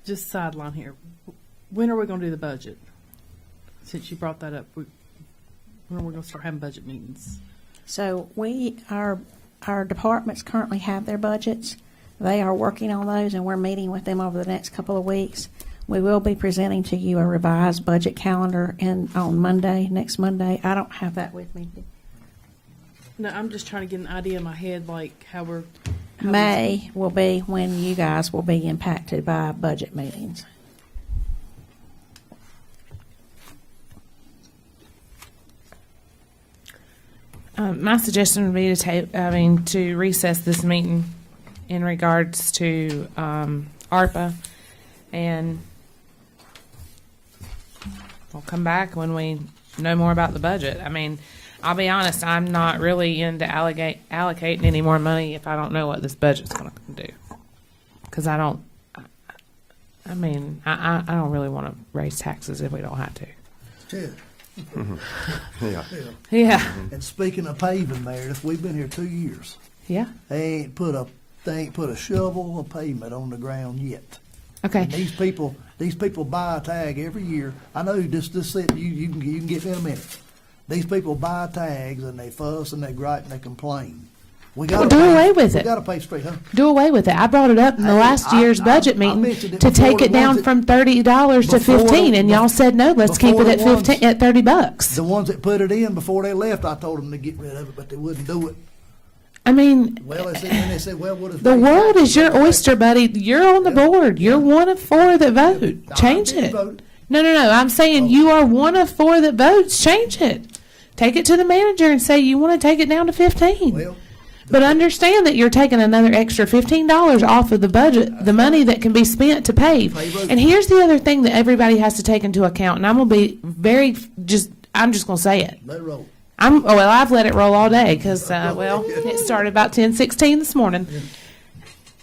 just sideline here. When are we going to do the budget? Since you brought that up, when are we going to start having budget meetings? So our departments currently have their budgets. They are working on those, and we're meeting with them over the next couple of weeks. We will be presenting to you a revised budget calendar on Monday, next Monday. I don't have that with me. No, I'm just trying to get an idea in my head, like how we're. May will be when you guys will be impacted by budget meetings. My suggestion would be to recess this meeting in regards to ARPA, and we'll come back when we know more about the budget. I mean, I'll be honest, I'm not really into allocating any more money if I don't know what this budget's going to do, because I don't really want to raise taxes if we don't have to. Ted, Yeah. Yeah, and speaking of paving, Meredith, we've been here 2 years. yeah. They ain't put a shovel of pavement on the ground yet. Okay. And these people buy a tag every year. I know this you can get me in a minute. These people buy tags and they fuss and they gripe and they complain. We got Do away with We it. got to pay straight, huh? Do away with it. I brought it up in the Hey, last year's I budget meeting mentioned it to before take the it down ones that- from $30 to before the- 15, and y'all said no. Let's keep before it at the ones- 15 at $30. The ones that put it in before they left, I told them to get rid of it, but they wouldn't do it. I mean, Well, they said, well, what if the world is your oyster, buddy. You're on the board. You're one of 4 that vote. Change I didn't it. vote. No. I'm saying you are one of 4 that votes. Change it. Take it to the manager and say you want to take it down to 15. Well, But understand that you're taking another extra $15 off of the budget, the money that can be spent to pave. And here's the other thing that everybody has to take into account, and I'm going to be I'm just going to say it. let it roll. I've let it roll all day because, it started about 10:16 this morning.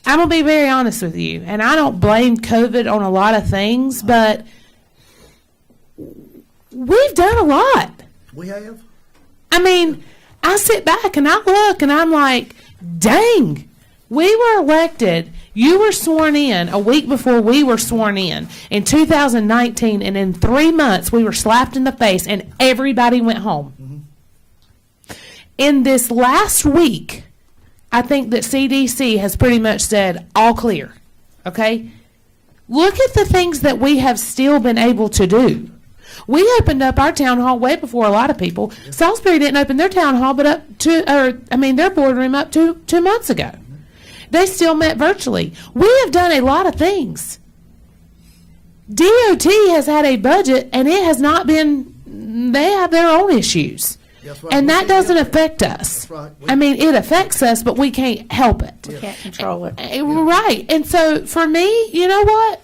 I'm going to be very honest with you, and I don't blame COVID on a lot of things, but we've done a lot. We have. I mean, I sit back and I look and I'm like, dang, we were elected. You were sworn in a week before we were sworn in 2019, and in 3 months we were slapped in the face and everybody went home. Mm-hmm. In this last week, I think that CDC has pretty much said all clear. Okay? Look at the things that we have still been able to do. We opened up our town hall way before a lot of people. Salisbury didn't open their town hall, their boardroom up to 2 months ago. They still met virtually. We have done a lot of things. DOT has had a budget, and it has not been, they have their own issues. That's right. And We that can't doesn't help it. affect us. That's right. I mean, it affects us, but we can't help it. We can't control it. Right. And so for me, you know what?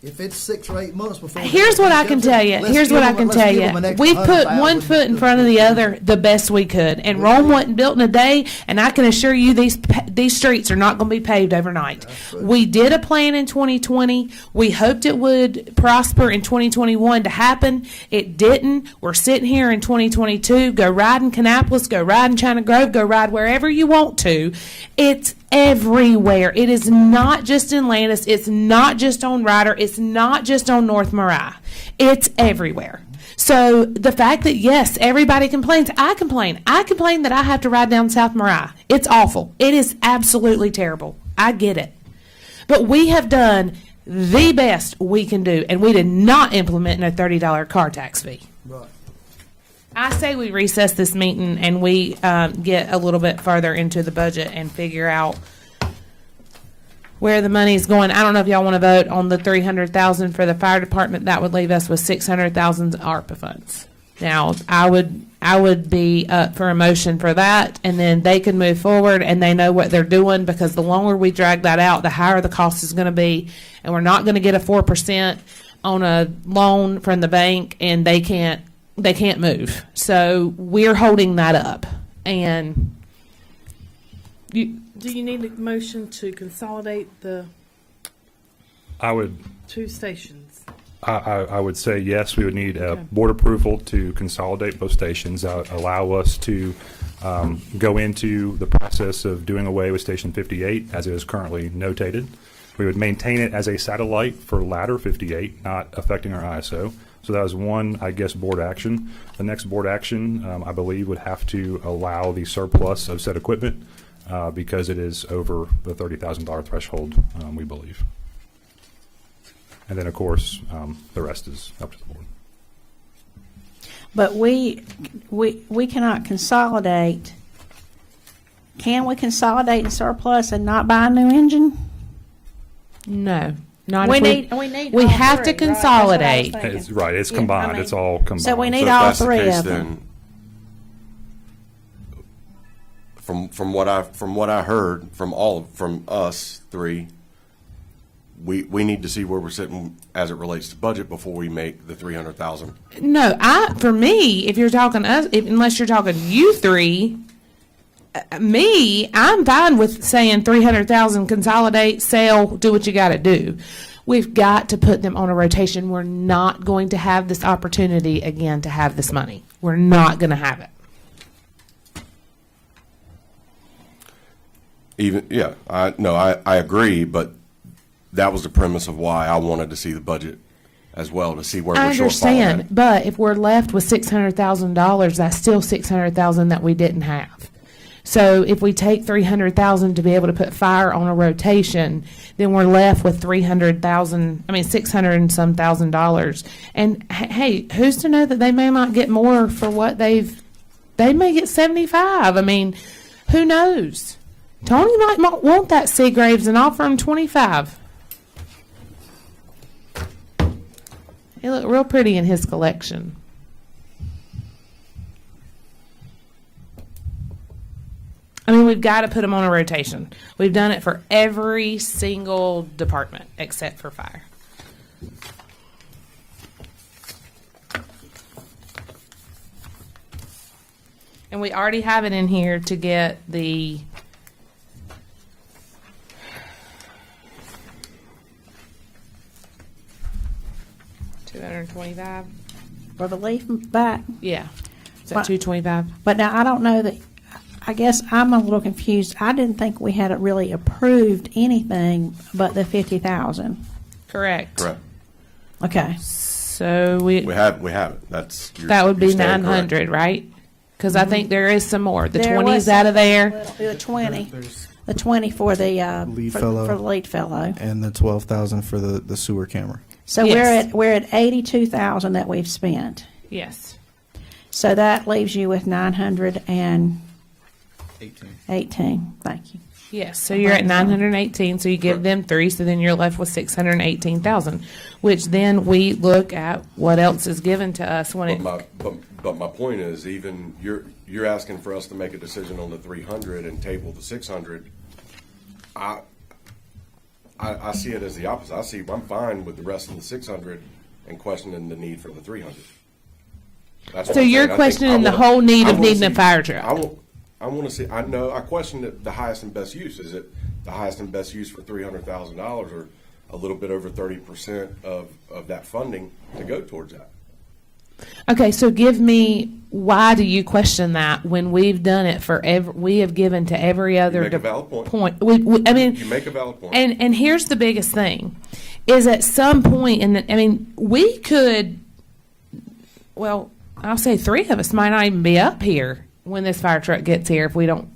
If it's 6 or 8 months before. Here's what I can tell you. We've put one foot in front of the other the best we could. And Rome wasn't built in a day, and I can assure you these streets are not going to be paved overnight. We did a plan in 2020. We hoped it would prosper in 2021 to happen. It didn't. We're sitting here in 2022. Go ride in Kannapolis, go ride in China Grove, go ride wherever you want to. It's everywhere. It is not just in Landis. It's not just on Ryder. It's not just on North Mariah. It's everywhere. So the fact that, yes, everybody complains. I complain. I complain that I have to ride down South Mariah. It's awful. It is absolutely terrible. I get it. But we have done the best we can do, and we did not implement a $30 car tax fee. Right. I say we recess this meeting and we get a little bit further into the budget and figure out where the money's going. I don't know if y'all want to vote on the $300,000 for the fire department. That would leave us with $600,000 ARPA funds. Now, I would be up for a motion for that, and then they can move forward and they know what they're doing, because the longer we drag that out, the higher the cost is going to be, and we're not going to get a 4% on a loan from the bank, and they can't move. So we're holding that up. And Do you need a motion to consolidate the I would 2 stations? I would say yes. We would need Okay. board approval to consolidate both stations, allow us to go into the process of doing away with Station 58 as it is currently notated. We would maintain it as a satellite for ladder 58, not affecting our ISO. So that was one, I guess, board action. The next board action, I believe, would have to allow the surplus of said equipment because it is over the $30,000 threshold, we believe. And then, of course, the rest is up to the board. But we cannot consolidate. Can we consolidate and surplus and not buy a new engine? No, not We if need we all have three, to right? That's what I was consolidate. thinking. It's, right, it's Yeah, I combined. mean, It's all combined. so we need So if all that's the three case, of them. then, from what I heard from us three, we need to see where we're sitting as it relates to budget before we make the 300,000. No, for me, if you're talking us, unless you're talking you three, I'm fine with saying 300,000, consolidate, sell, do what you got to do. We've got to put them on a rotation. We're not going to have this opportunity again to have this money. We're not going to have it. I agree, but that was the premise of why I wanted to see the budget as well, to see where I we're shortfalling understand, at. but if we're left with $600,000, that's still $600,000 that we didn't have. So if we take 300,000 to be able to put fire on a rotation, then we're left with 600 and some $1,000. And hey, who's to know that they may not get more for what they may get 75. I mean, who knows? Tony might not want that Seagraves and offer him 25. He looked real pretty in his collection. I mean, we've got to put them on a rotation. We've done it for every single department except for fire. And we already have it in here to get the $225. For the leaf back. Yeah. Is that What? 225? But now I don't know that, I guess I'm a little confused. I didn't think we had really approved anything but the 50,000. Correct. Correct. Okay. So We have it. that would be you stand 900, right? Because I think there is some more. The There 20 was is out of something there. The 20. The 20 for the Lead for fellow. the lead fellow. And the 12,000 for the sewer camera. So Yes. we're at 82,000 that we've spent. Yes. So that leaves you with 918. Thank you. Yes. So you're at 918. So you give them 3. So then you're left with 618,000, which then we look at what else is given to us when it. But my point is, even you're asking for us to make a decision on the 300 and table the 600. I see it as the opposite. I'm fine with the rest of the 600 and questioning the need for the 300. That's what So I'm you're saying. I think questioning the whole need of needing a fire truck. I want to see. I know. I question the highest and best use. Is it the highest and best use for $300,000, or a little bit over 30% of that funding to go towards that? Okay, so give me, why do you question that when we've done it for we have given to every other make a valid point. I mean, You make a valid point. and here's the biggest thing, is at some point, we could, well, I'll say 3 of us might not even be up here when this fire truck gets here who knows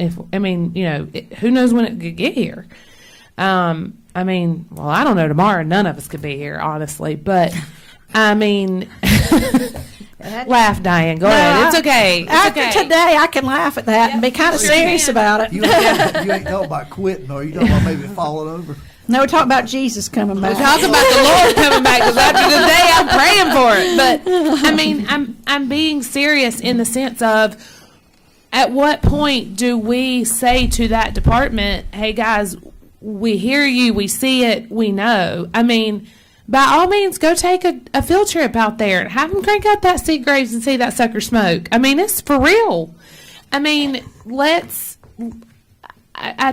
when it could get here. I don't know tomorrow. None of us could be here, honestly, but laugh, Diane. Go ahead. It's okay. It's After okay. today, I can laugh at that and be kind of serious about it. You ain't talking about quitting, or you talking about maybe falling over. No, we're talking about Jesus coming back. We're talking about the Lord coming back, because after today, I'm praying for it. But I'm being serious in the sense of, at what point do we say to that department, "Hey guys, we hear you, we see it, we know." By all means, go take a field trip out there and have them crank out that Seagraves and see that sucker smoke. It's for real. I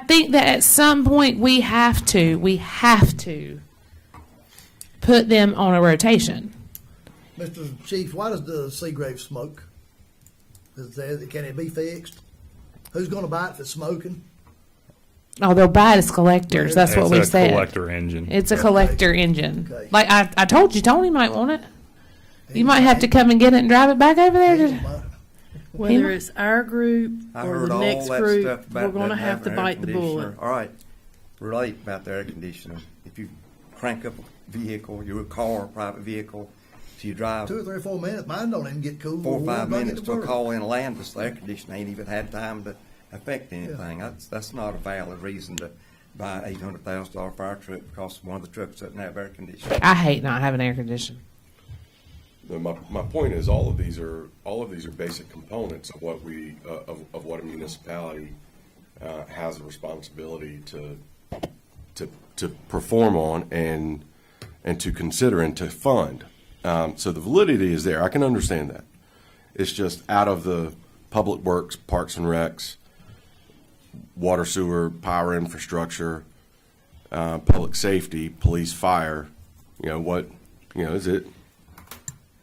think that at some point we have to put them on a rotation. Mr. Chief, why does the Seagrave smoke? Can it be fixed? Who's going to buy it if it's smoking? Oh, they'll buy it as collectors. That's what we It's a said. collector engine. It's a collector engine. Okay. Like I told you, Tony might want it. You might have to come and get it and drive it back over there. Whether it's our group I or heard the all next that group, stuff about we're gonna not have to having air bite the bullet. conditioner. All right, relate about the air conditioning. If you crank up a vehicle, your car, a private vehicle, if you drive 2 or 3 or 4 minutes, mine don't even get cool. 4 or 5 One thing minutes at to a work. call in Landis, the air conditioner ain't even had time to affect anything. That's not a valid reason to buy an $800,000 fire truck because one of the trucks doesn't have air conditioning. I hate not having air conditioning. My point is, all of these are basic components of what of what a municipality has a responsibility to perform on and to consider and to fund. So the validity is there. I can understand that. It's just out of the public works, parks and recs, water, sewer, power infrastructure, public safety, police, fire. Is it?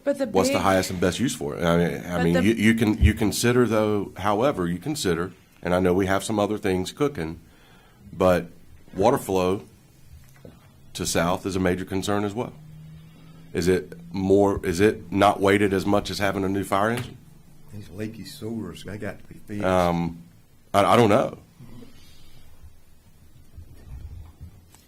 But the What's the highest and best use for it? I mean, you consider though. However, you consider, and I know we have some other things cooking, but water flow to south is a major concern as well. Is it not weighted as much as having a new fire engine? These leaky sewers, they got to be fixed. I don't know.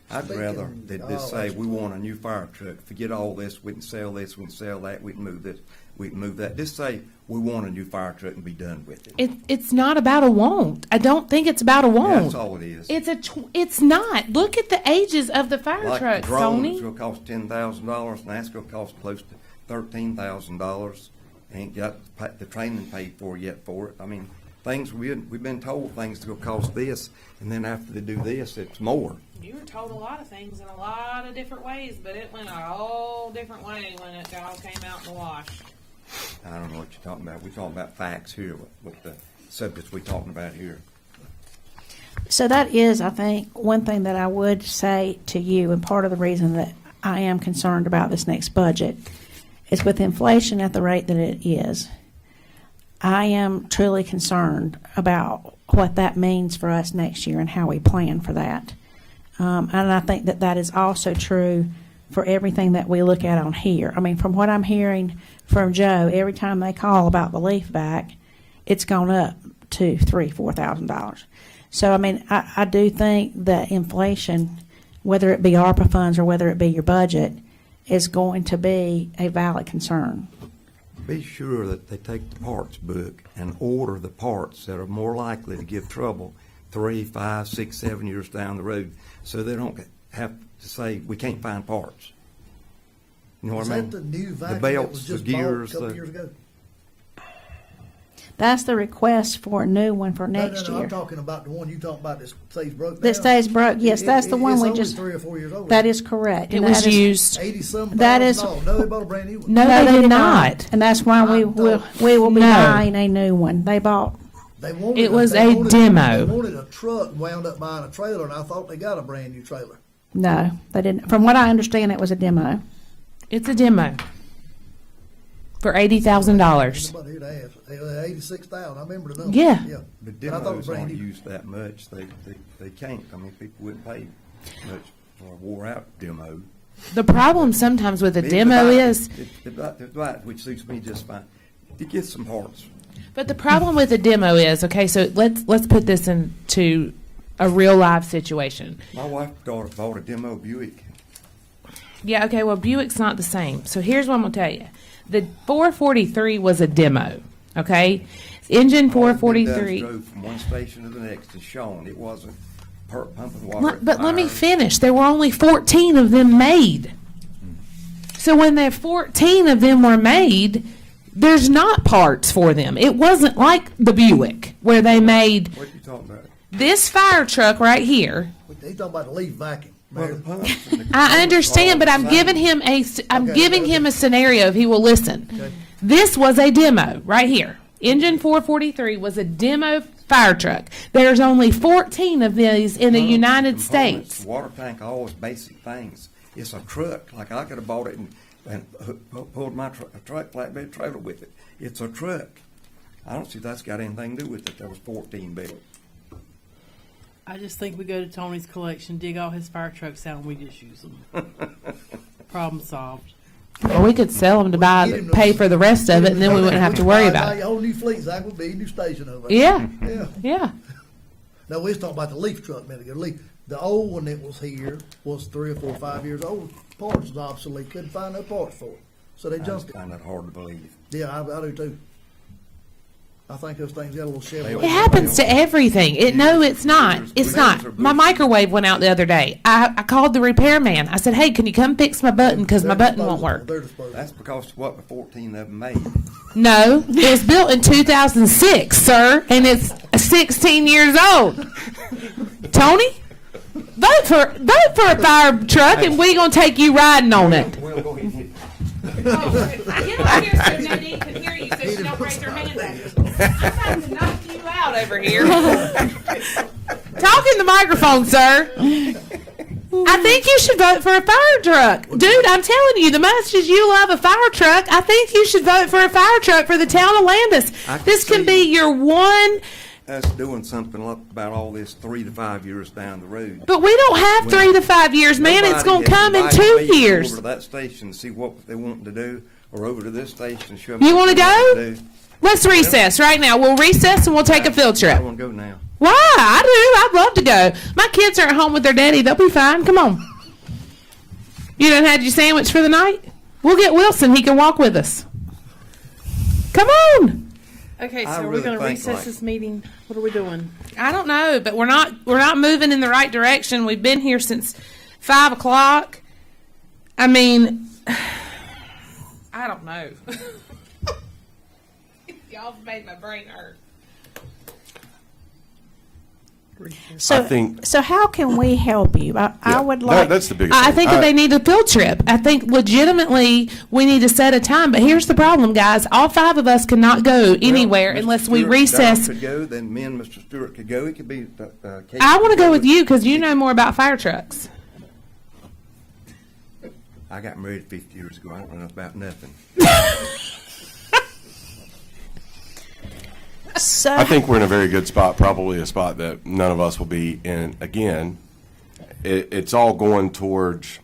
I'd Thinking, rather they just say, that's- we want a new fire truck. Forget all this. We can sell this. We can sell that. We can move this. We can move that. Just say, we want a new fire truck and be done with it. It's not about a want. I don't think it's about a want. That's all it is. It's not. Look at the ages of the fire Like trucks, the drone, Tony. it's going to cost $10,000, and that's going to cost close to $13,000. Ain't got the training paid for yet for it. I mean, things we've been told things are going to cost this, and then after they do this, it's more. You were told a lot of things in a lot of different ways, but it went a whole different way when it all came out in the wash. I don't know what you're talking about. We're talking about facts here with the subjects we're talking about here. So that is, I think, one thing that I would say to you, and part of the reason that I am concerned about this next budget is with inflation at the rate that it is. I am truly concerned about what that means for us next year and how we plan for that. And I think that that is also true for everything that we look at on here. I mean, from what I'm hearing from Joe, every time they call about the leaf back, it's gone up to $4,000. So, I mean, I do think that inflation, whether it be ARPA funds or whether it be your budget, is going to be a valid concern. Be sure that they take the parts book and order the parts that are more likely to give trouble 3, 5, 6, 7 years down the road, so they don't have to say, we can't find parts. You know what Is I mean? that the new vacuum that belts, was the just gears, bought a couple the- years ago? That's the request for a new one for No, next no, year. I'm talking about the one you talking about that stays broke down. That stays broke, yes, that's the one It's we only just, 3 or 4 years old. that is correct. It And was that is- used. 80-some That is- thousand dollars. No, they bought a brand new one. No, they did not. And that's why we will be No. buying a new one. They bought, They wanted It was they a wanted- demo. They wanted a truck and wound up buying a trailer, and I thought they got a brand new trailer. no, they didn't. From what I understand, it was a demo. It's a demo for $80,000. Nobody here to ask. It was 86,000. I remember the number. Yeah. But And I thought it was demos brand aren't new. used that much. They can't. I mean, people wouldn't pay much for a wore-out demo. The problem sometimes with a It's demo the is, right, which suits me just fine. You get some parts. but the problem with a demo is, okay, so let's put this into a real live situation. My wife bought a demo Buick. Yeah, okay, well, Buick's not the same. So here's what I'm going to tell you. The 443 was a demo, okay? Engine All it did 443. was drove from one station to the next and shown. It wasn't pumping water. But let me fire. finish. There were only 14 of them made. So when there 14 of them were made, there's not parts for them. It wasn't like the Buick where they made What you talking about? this fire truck right here. They talking about the leaf vacuum. Well, the Mary. pumps and the I compressors understand, are but all I'm the giving same. him I'm Okay, giving okay. him a scenario if he will listen. Okay. This was a demo right here. Engine 443 was a demo fire truck. There's only 14 of these in the Pumps, United components, States. Water tank, all those basic things. It's a truck. Like I could have bought it and pulled my truck flatbed trailer with it. It's a truck. I don't see that's got anything to do with it. There was 14 built. I just think we go to Tony's collection, dig all his fire trucks out, and we just use them. Problem solved. Or we could sell them to pay for the rest of it, and then we wouldn't have to worry about A it. whole new fleet, Zach, would be a new station over there. Yeah, Yeah. yeah. No, we was talking about the leaf truck a minute ago. The old one that was here was 3 or 4 or 5 years old. Parts was obsolete. Couldn't find no parts for it. So they I junked it. find that hard to believe. Yeah, I do too. I think those things got a little Chevrolet. It happens to everything. No, it's not. It's not. My microwave went out the other day. I called the repairman. I said, "Hey, can you come fix my button because my They're button won't disposable. work." They're disposable. That's because what the 14 of them made. No, it was built in 2006, sir, and it's 16 years old. Tony, vote for a fire truck, and we gonna take you riding on it. Well, go ahead. Get over here so Nadine can hear you, so she don't raise her hand at you. I'm trying to knock you out over here. Talk in the microphone, sir. I think you should vote for a fire truck. Dude, I'm telling you, the much as you love a fire truck, I think you should vote for a fire truck for the town of Landis. I can This can see- be your one, Us doing something about all this 3 to 5 years down the road. but we don't have 3 to 5 years, man. It's going to come in 2 Nobody has invited me years. Over to that station to see what they want to do, or over to this station and show them. You what wanna they want go? to do. Let's recess right now. We'll recess and we'll take a field I trip. want to go now. Why? I do. I'd love to go. My kids are at home with their daddy. They'll be fine. Come on. You done had your sandwich for the night? We'll get Wilson. He can walk with us. Come on. Okay, so I are we really going to think, recess like- this meeting? What are we doing? I don't know, but we're not moving in the right direction. We've been here since 5 o'clock. I mean, I don't know. Y'all have made my brain hurt. So, I think- so how can we help you? I Yeah, would like. that's the biggest I thing. think that they need a field trip. I think legitimately we need to set a time. But here's the problem, guys. All 5 of us cannot go anywhere Well, Mr. unless we Stewart, recess. Don could go, then me and Mr. Stewart could go. It could be. Kate I want to could go with you because you know more about fire trucks. I got married 50 years ago. I don't know about nothing. So, I think we're in a very good spot, probably a spot that none of us will be in again. It's all going towards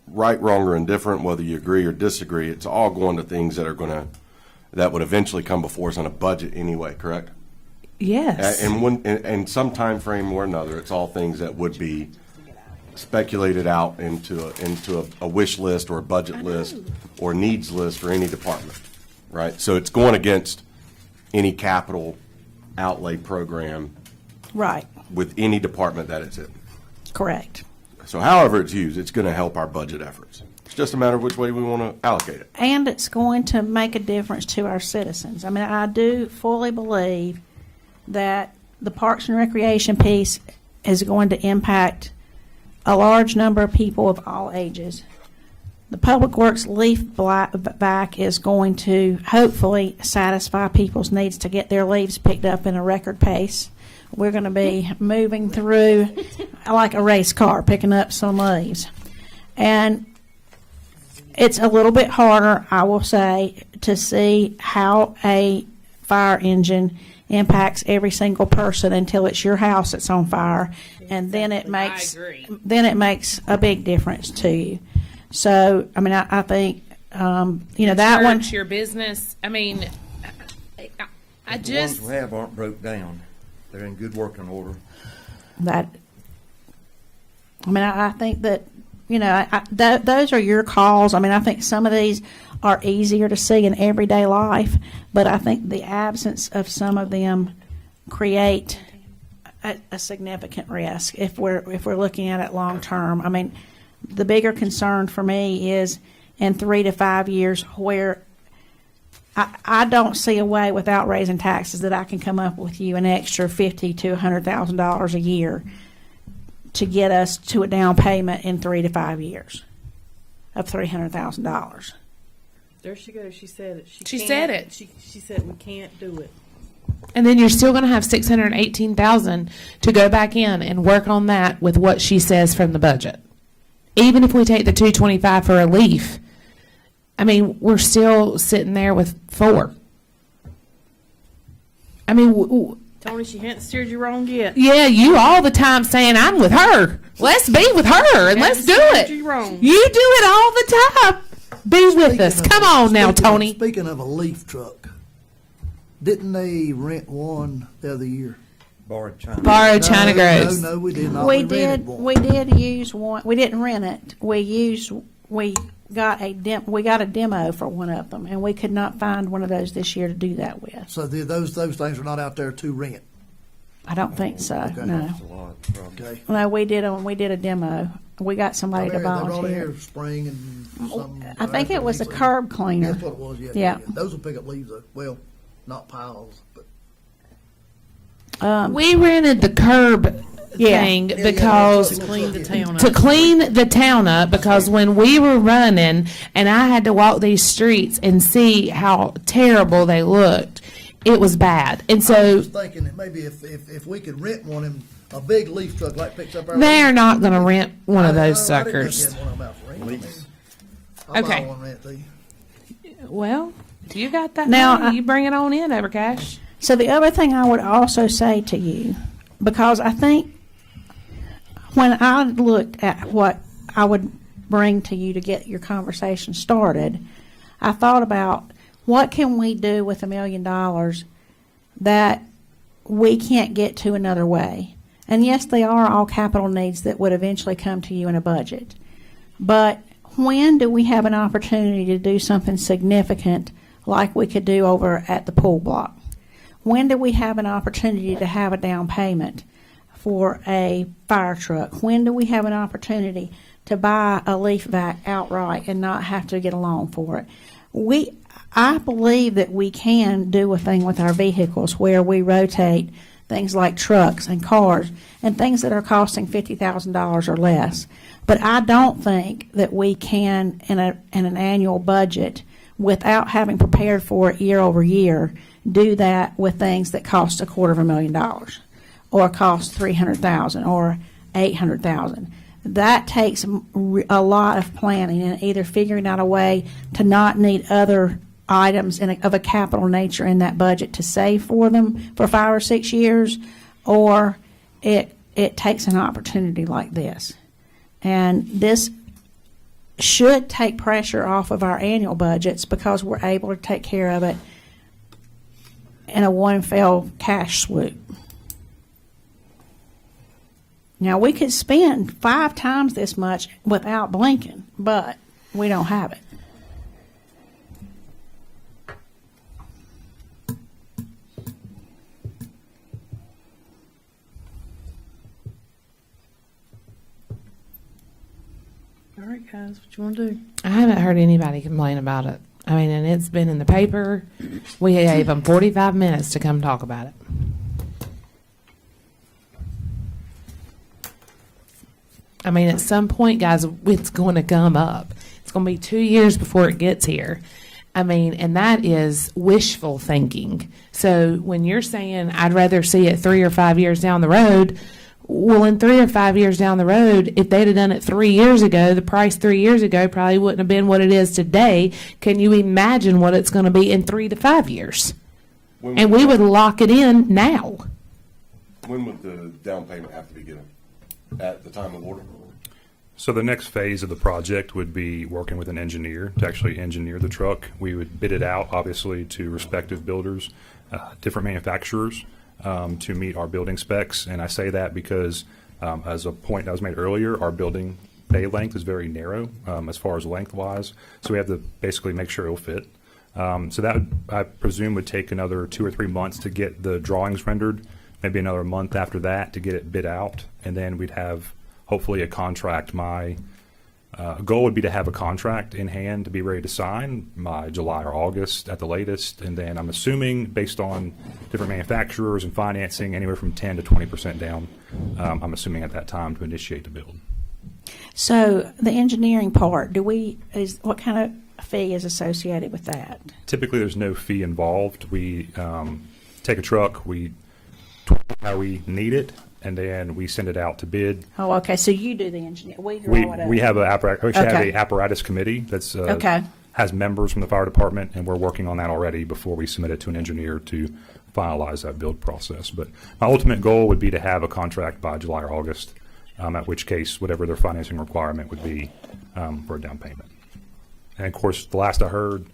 right, wrong, or indifferent, whether you agree or disagree. It's all going to things that would eventually come before us on a budget anyway, correct? Yes. And some time frame or another, it's all things that would be speculated out into a wish list or a budget list or needs list for any department, right? So it's going against any capital outlay program right, with any department that it's in. correct. So however it's used, it's going to help our budget efforts. It's just a matter of which way we want to allocate it. And it's going to make a difference to our citizens. I mean, I do fully believe that the Parks and Recreation piece is going to impact a large number of people of all ages. The Public Works leaf back is going to hopefully satisfy people's needs to get their leaves picked up in a record pace. We're going to be moving through like a race car, picking up some leaves. And it's a little bit harder, I will say, to see how a fire engine impacts every single person until it's your house that's on fire, and then it makes a big difference to you. So, I mean, I think that one. Church, your business. I mean, I The just. ones we have aren't broke down. They're in good working order. I think that those are your calls. I mean, I think some of these are easier to see in everyday life, but I think the absence of some of them create a significant risk if we're looking at it long term. I mean, the bigger concern for me is in 3 to 5 years where I don't see a way without raising taxes that I can come up with you an extra $50,000 to $100,000 a year to get us to a down payment in 3 to 5 years of $300,000. There she goes. She said it. She said it. She said we can't do it. And then you're still going to have $618,000 to go back in and work on that with what she says from the budget. Even if we take the $225 for a leaf, I mean, we're still sitting there with 4. I mean, Tony, she hadn't steered you wrong yet. Yeah, you all the time saying I'm with her. Let's be with her and let's do Steered it. you wrong. You do it all the time. Be with us. Come on now, Tony. Speaking of a leaf truck, didn't they rent one the other year? Borrowed China. Borrowed China Groves. No, we did not. We rented did, one. we did use one, we didn't rent it. We got a demo for one of them, and we could not find one of those this year to do that with. So those things are not out there to rent. I don't think so, Okay. no. That's a lot, probably. Okay. No, we did a demo. We got somebody to They're on volunteer. here spring and something. I think it was a curb cleaner. That's what it was. Yeah. Yeah. Those will pick up leaves though. Well, not piles, but We rented the curb Yeah. thing Yeah, because yeah, Clean the town to up. clean the town up, because when we were running and I had to walk these streets and see how terrible they looked, it was bad. And I so was thinking that maybe if we could rent one of them, a big leaf truck like picks up our. they're not going to rent one of those I didn't know suckers. if you had one of them out for rent. I mean, Lease. I'll Okay. buy one rent to you. Well, you got that Now, money. You bring it on in, Evercash. So the other thing I would also say to you, because I think when I looked at what I would bring to you to get your conversation started, I thought about what can we do with $1 million that we can't get to another way. And yes, they are all capital needs that would eventually come to you in a budget. But when do we have an opportunity to do something significant like we could do over at the pool block? When do we have an opportunity to have a down payment for a fire truck? When do we have an opportunity to buy a leaf vac outright and not have to get a loan for it? I believe that we can do a thing with our vehicles where we rotate things like trucks and cars and things that are costing $50,000 or less. But I don't think that we can, in an annual budget, without having prepared for it year over year, do that with things that cost $250,000 or cost $300,000 or $800,000. That takes a lot of planning and either figuring out a way to not need other items of a capital nature in that budget to save for them for 5 or 6 years, or it takes an opportunity like this. And this should take pressure off of our annual budgets because we're able to take care of it in a one fell cash swoop. Now, we could spend 5 times this much without blinking, but we don't have it. All right, guys, what you want to do? I haven't heard anybody complain about it. I mean, and it's been in the paper. We gave them 45 minutes to come talk about it. I mean, at some point, guys, it's going to come up. It's going to be 2 years before it gets here. I mean, and that is wishful thinking. So when you're saying, I'd rather see it 3 or 5 years down the road, well, in 3 or 5 years down the road, if they'd have done it 3 years ago, the price 3 years ago probably wouldn't have been what it is today. Can you imagine what it's going to be in 3 to 5 years? And we would lock it in now. When would the down payment have to be given? At the time of order? So the next phase of the project would be working with an engineer to actually engineer the truck. We would bid it out, obviously, to respective builders, different manufacturers, to meet our building specs. And I say that because, as a point that was made earlier, our building bay length is very narrow as far as lengthwise. So we have to basically make sure it'll fit. So that, I presume, would take another 2 or 3 months to get the drawings rendered, maybe another month after that to get it bid out. And then we'd have hopefully a contract. My goal would be to have a contract in hand to be ready to sign by July or August at the latest. And then I'm assuming, based on different manufacturers and financing, anywhere from 10 to 20% down, I'm assuming at that time to initiate the build. So the engineering part, what kind of fee is associated with that? Typically, there's no fee involved. We take a truck, we how we need it, and then we send it out to bid. Oh, okay, so you do the engineer, we draw it up. We have an apparatus, we actually have Okay. a apparatus committee that's Okay. has members from the fire department, and we're working on that already before we submit it to an engineer to finalize that build process. But my ultimate goal would be to have a contract by July or August, at which case whatever their financing requirement would be for a down payment. And of course, the last I heard,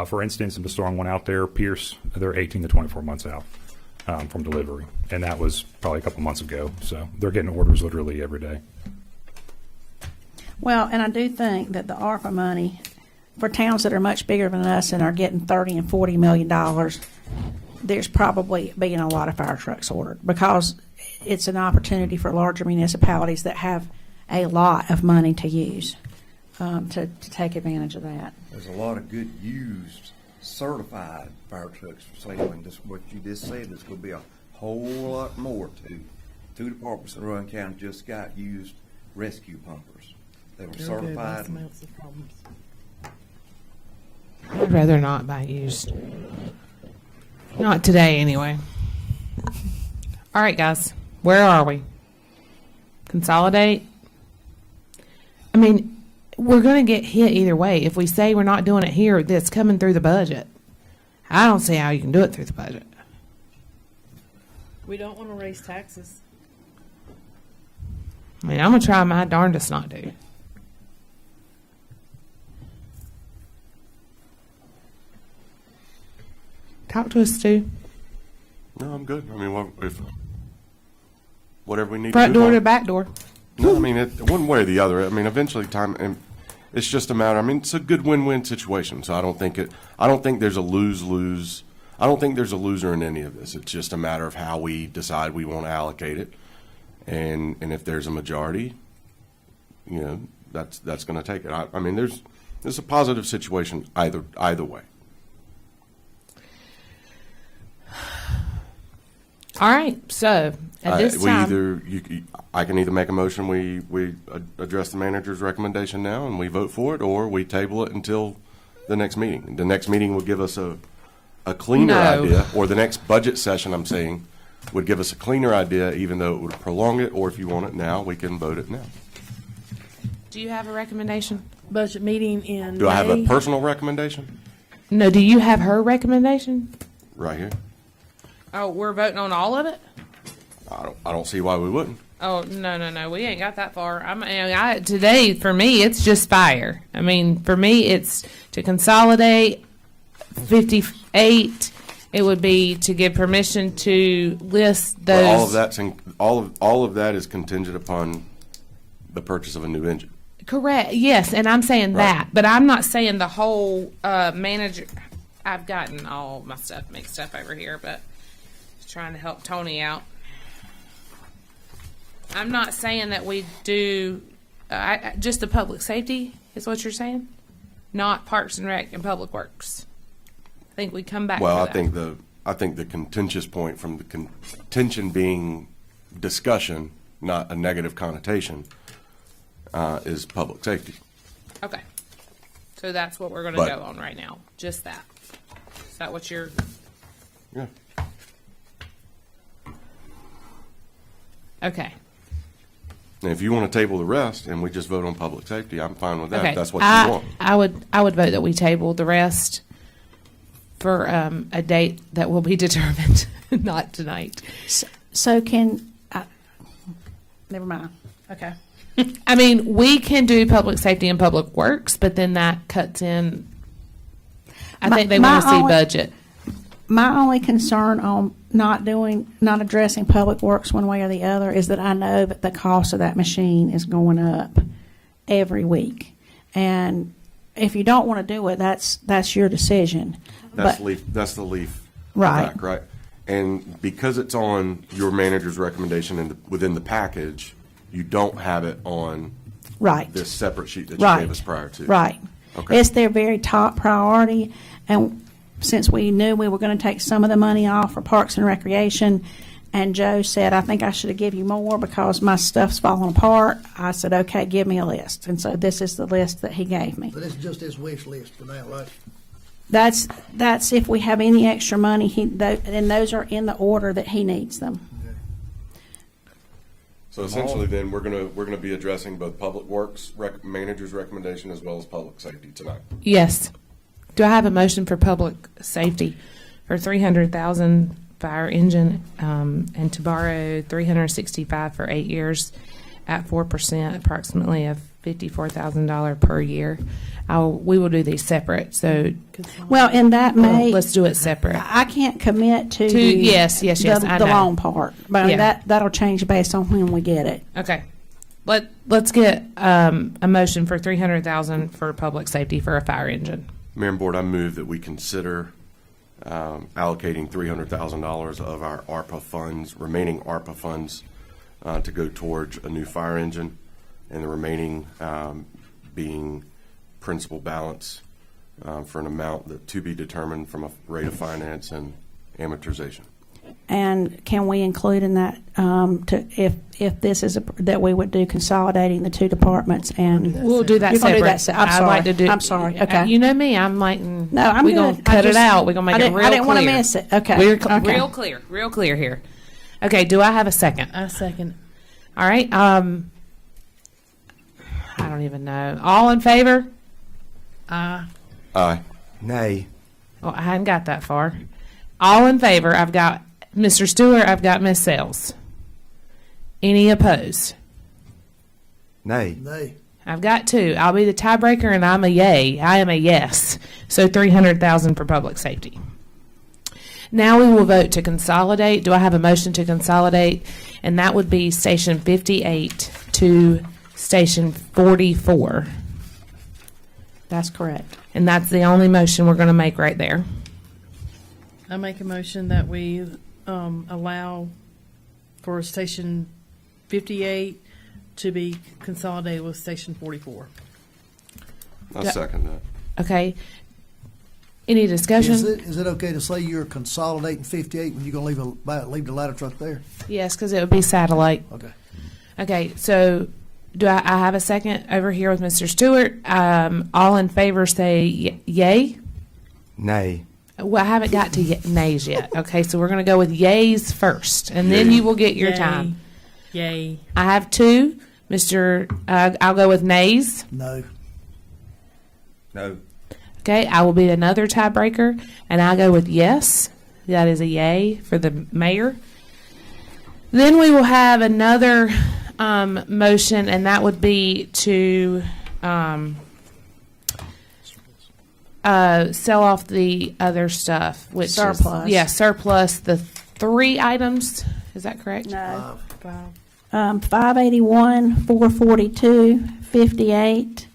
for instance, if the storm went out there, Pierce, they're 18 to 24 months out from delivery. And that was probably a couple months ago. So they're getting orders literally every day. Well, and I do think that the ARPA money, for towns that are much bigger than us and are getting $30 and $40 million, there's probably being a lot of fire trucks ordered, because it's an opportunity for larger municipalities that have a lot of money to use to take advantage of that. There's a lot of good used certified fire trucks for sale, and just what you just said, there's going to be a whole lot more too. Two departments in Rowan County just got used rescue pumpers. They were They'll go buy certified. some else's problems. I'd rather not buy used. Not today, anyway. All right, guys, where are we? Consolidate? I mean, we're going to get hit either way. If we say we're not doing it here, that's coming through the budget. I don't see how you can do it through the budget. We don't want to raise taxes. I mean, I'm going to try my darndest not to. Talk to us, Stu. No, I'm good. I mean, whatever we need Front to do. door to back door. No, I mean, one way or the other. I mean, eventually and it's just a matter. I mean, it's a good win-win situation. So I don't think there's a lose-lose. I don't think there's a loser in any of this. It's just a matter of how we decide we want to allocate it. And if there's a majority, you know, that's going to take it. I mean, there's a positive situation either way. All right, so at this time, I can either make a motion, we address the manager's recommendation now and we vote for it, or we table it until the next meeting. The next meeting will give us a cleaner No. idea, or the next budget session, I'm saying, would give us a cleaner idea, even though it would prolong it, or if you want it now, we can vote it now. do you have a recommendation? Budget meeting in Do I have a May. personal recommendation? No, do you have her recommendation? Right here. Oh, we're voting on all of it? I don't see why we wouldn't. Oh, no, we ain't got that far. Today, for me, it's just fire. I mean, for me, it's to consolidate 58. It would be to give permission to list those. Well, all of that is contingent upon the purchase of a new engine. Correct. Yes, and I'm saying Right. that, but I'm not saying the whole manager. I've gotten all my stuff mixed up over here, but just trying to help Tony out. I'm not saying that we do just the public safety is what you're saying, not Parks and Rec and Public Works. I think we come back. Well, to that. I think the contentious point from the contention being discussion, not a negative connotation, is public safety. Okay, so that's what we're going to But- go on right now. Just that. Is that what you're? Yeah. Okay. And if you want to table the rest and we just vote on public safety, I'm fine with that. Okay. If that's what you want. I would vote that we table the rest for a date that will be determined, not tonight. So never mind. Okay. I mean, we can do public safety and public works, but then that cuts in. I think they want to see budget. My only concern on not addressing Public Works one way or the other is that I know that the cost of that machine is going up every week. And if you don't want to do it, that's your decision. That's But- that's the leaf. Right. Back, right. And because it's on your manager's recommendation within the package, you don't have it on Right. this separate sheet that you Right. gave us prior to. Right. Okay. It's their very top priority, and since we knew we were going to take some of the money off for Parks and Recreation, and Joe said, I think I should have given you more because my stuff's falling apart, I said, okay, give me a list. And so this is the list that he gave me. But it's just his wish list for now, right? That's if we have any extra money, and those are in the order that he needs them. So essentially, then, we're gonna be addressing both Public Works manager's recommendation as well as public safety tonight. Yes. Do I have a motion for public safety for 300,000 fire engine, and to borrow 365 for 8 years at 4%, approximately of $54,000 per year? We will do these separate, so Well, and that may, let's do it separate. I can't commit to. Yes, I The know. loan part, but Yeah. that'll change based on when we get it. Okay. Let's get a motion for 300,000 for public safety for a fire engine. Mayor and Board, I move that we consider allocating $300,000 of our ARPA funds, remaining ARPA funds, to go towards a new fire engine, and the remaining being principal balance for an amount that to be determined from a rate of finance and amortization. And can we include in that, if this is, that we would do consolidating the two departments and. We'll do that You're gonna separate. do that I'm I'd sorry. like to do. I'm sorry, okay. You know me, I'm like, No, I'm we're good. going to cut it out. We're going to make it real clear. I didn't want to miss it. Okay. We're Okay. real clear here. Okay, do I have a second? I second. All right. I don't even know. All in favor? Aye. Nay. Oh, I hadn't got that far. All in favor? I've got Mr. Stewart. I've got Miss Sales. Any opposed? Nay. Nay. I've got two. I'll be the tiebreaker, and I'm a yay. I am a yes. So 300,000 for public safety. Now we will vote to consolidate. Do I have a motion to consolidate? And that would be Station 58 to Station 44. That's correct. And that's the only motion we're going to make right there. I make a motion that we allow for Station 58 to be consolidated with Station 44. I Yeah. second that. Okay. Any discussion? Is it okay to say you're consolidating 58 when you're going to leave the ladder truck there? Yes, because it would be satellite. Okay. Okay, so do I have a second over here with Mr. Stewart? All in favor say yay. Nay. Well, I haven't got to nays yet. Okay, so we're going to go with yays first, and then Yay. you will get your Yay. time. Yay. I have two. I'll go with nays. No. No. Okay, I will be another tiebreaker, and I'll go with yes. That is a yay for the mayor. Then we will have another motion, and that would be to sell off the other stuff, which Surplus. is surplus. The 3 items. Is that correct? No. 5. 581, 442, 58,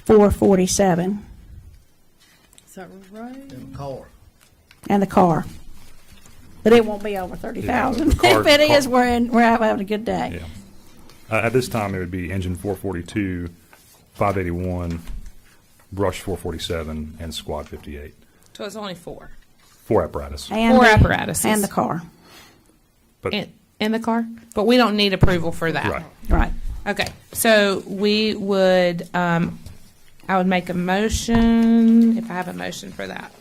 447, Is that right? In the car. and the car. But it won't be over 30,000. car- If it is, car- we're having a good day. Yeah. At this time, it would be engine 442, 581, brush 447, and squad 58. So it's only 4. 4 apparatus. And 4 the- apparatuses. And the car. But In the car? But we don't need approval for that. right. Right. Okay, so we would, I would make a motion, if I have a motion for that.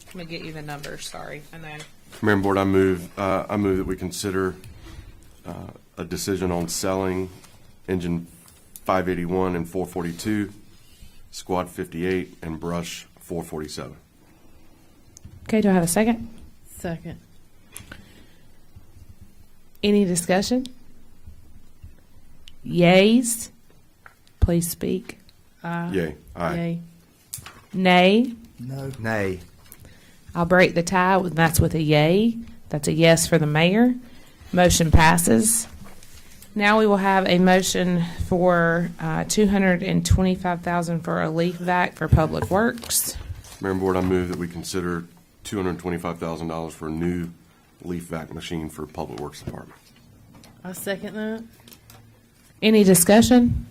Let me get you the numbers, sorry, I know. Mayor and Board, I move that we consider a decision on selling engine 581 and 442, squad 58, and brush 447. Okay, do I have a second? Second. Any discussion? Yays? Please speak. Yay. Aye. Yay. Nay? No. Nay. I'll break the tie, and that's with a yay. That's a yes for the mayor. Motion passes. Now we will have a motion for $225,000 for a leaf vac for Public Works. Mayor and Board, I move that we consider $225,000 for a new leaf vac machine for Public Works Department. I second that. Any discussion?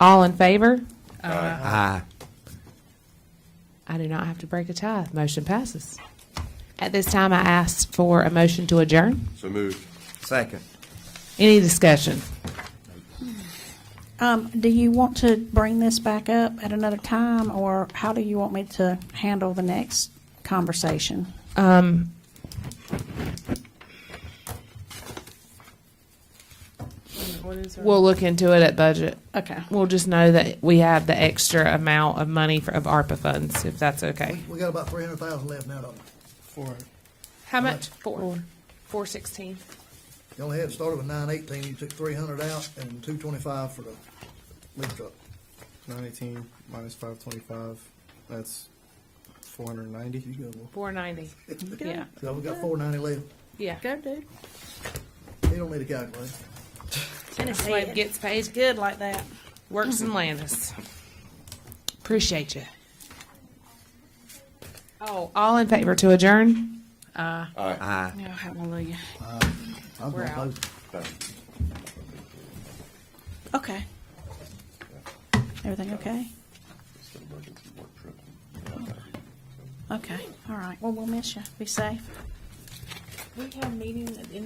All in favor? Aye. I do not have to break a tie. Motion passes. At this time, I ask for a motion to adjourn. So moved. Second. Any discussion? Do you want to bring this back up at another time, or how do you want me to handle the next conversation? What is our? We'll look into it at budget. Okay. We'll just know that we have the extra amount of money of ARPA funds, if that's okay. We got about 300,000 left now, don't we? How much? 416. You only had started with 918, you took 300 out and 225 for the leaf truck. 918 minus 525, that's 490. You go, boy. 490. Yeah. So we got 490 left. Yeah. Go, dude. You don't need a calculator. Tennessee Slave gets paid. good like that. Works in Landis. Appreciate you. Oh, all in favor to adjourn? Aye. Oh, hallelujah. I was We're gonna out. close. Okay. Everything okay? Okay, all right. Well, we'll miss you. Be safe. We have meetings in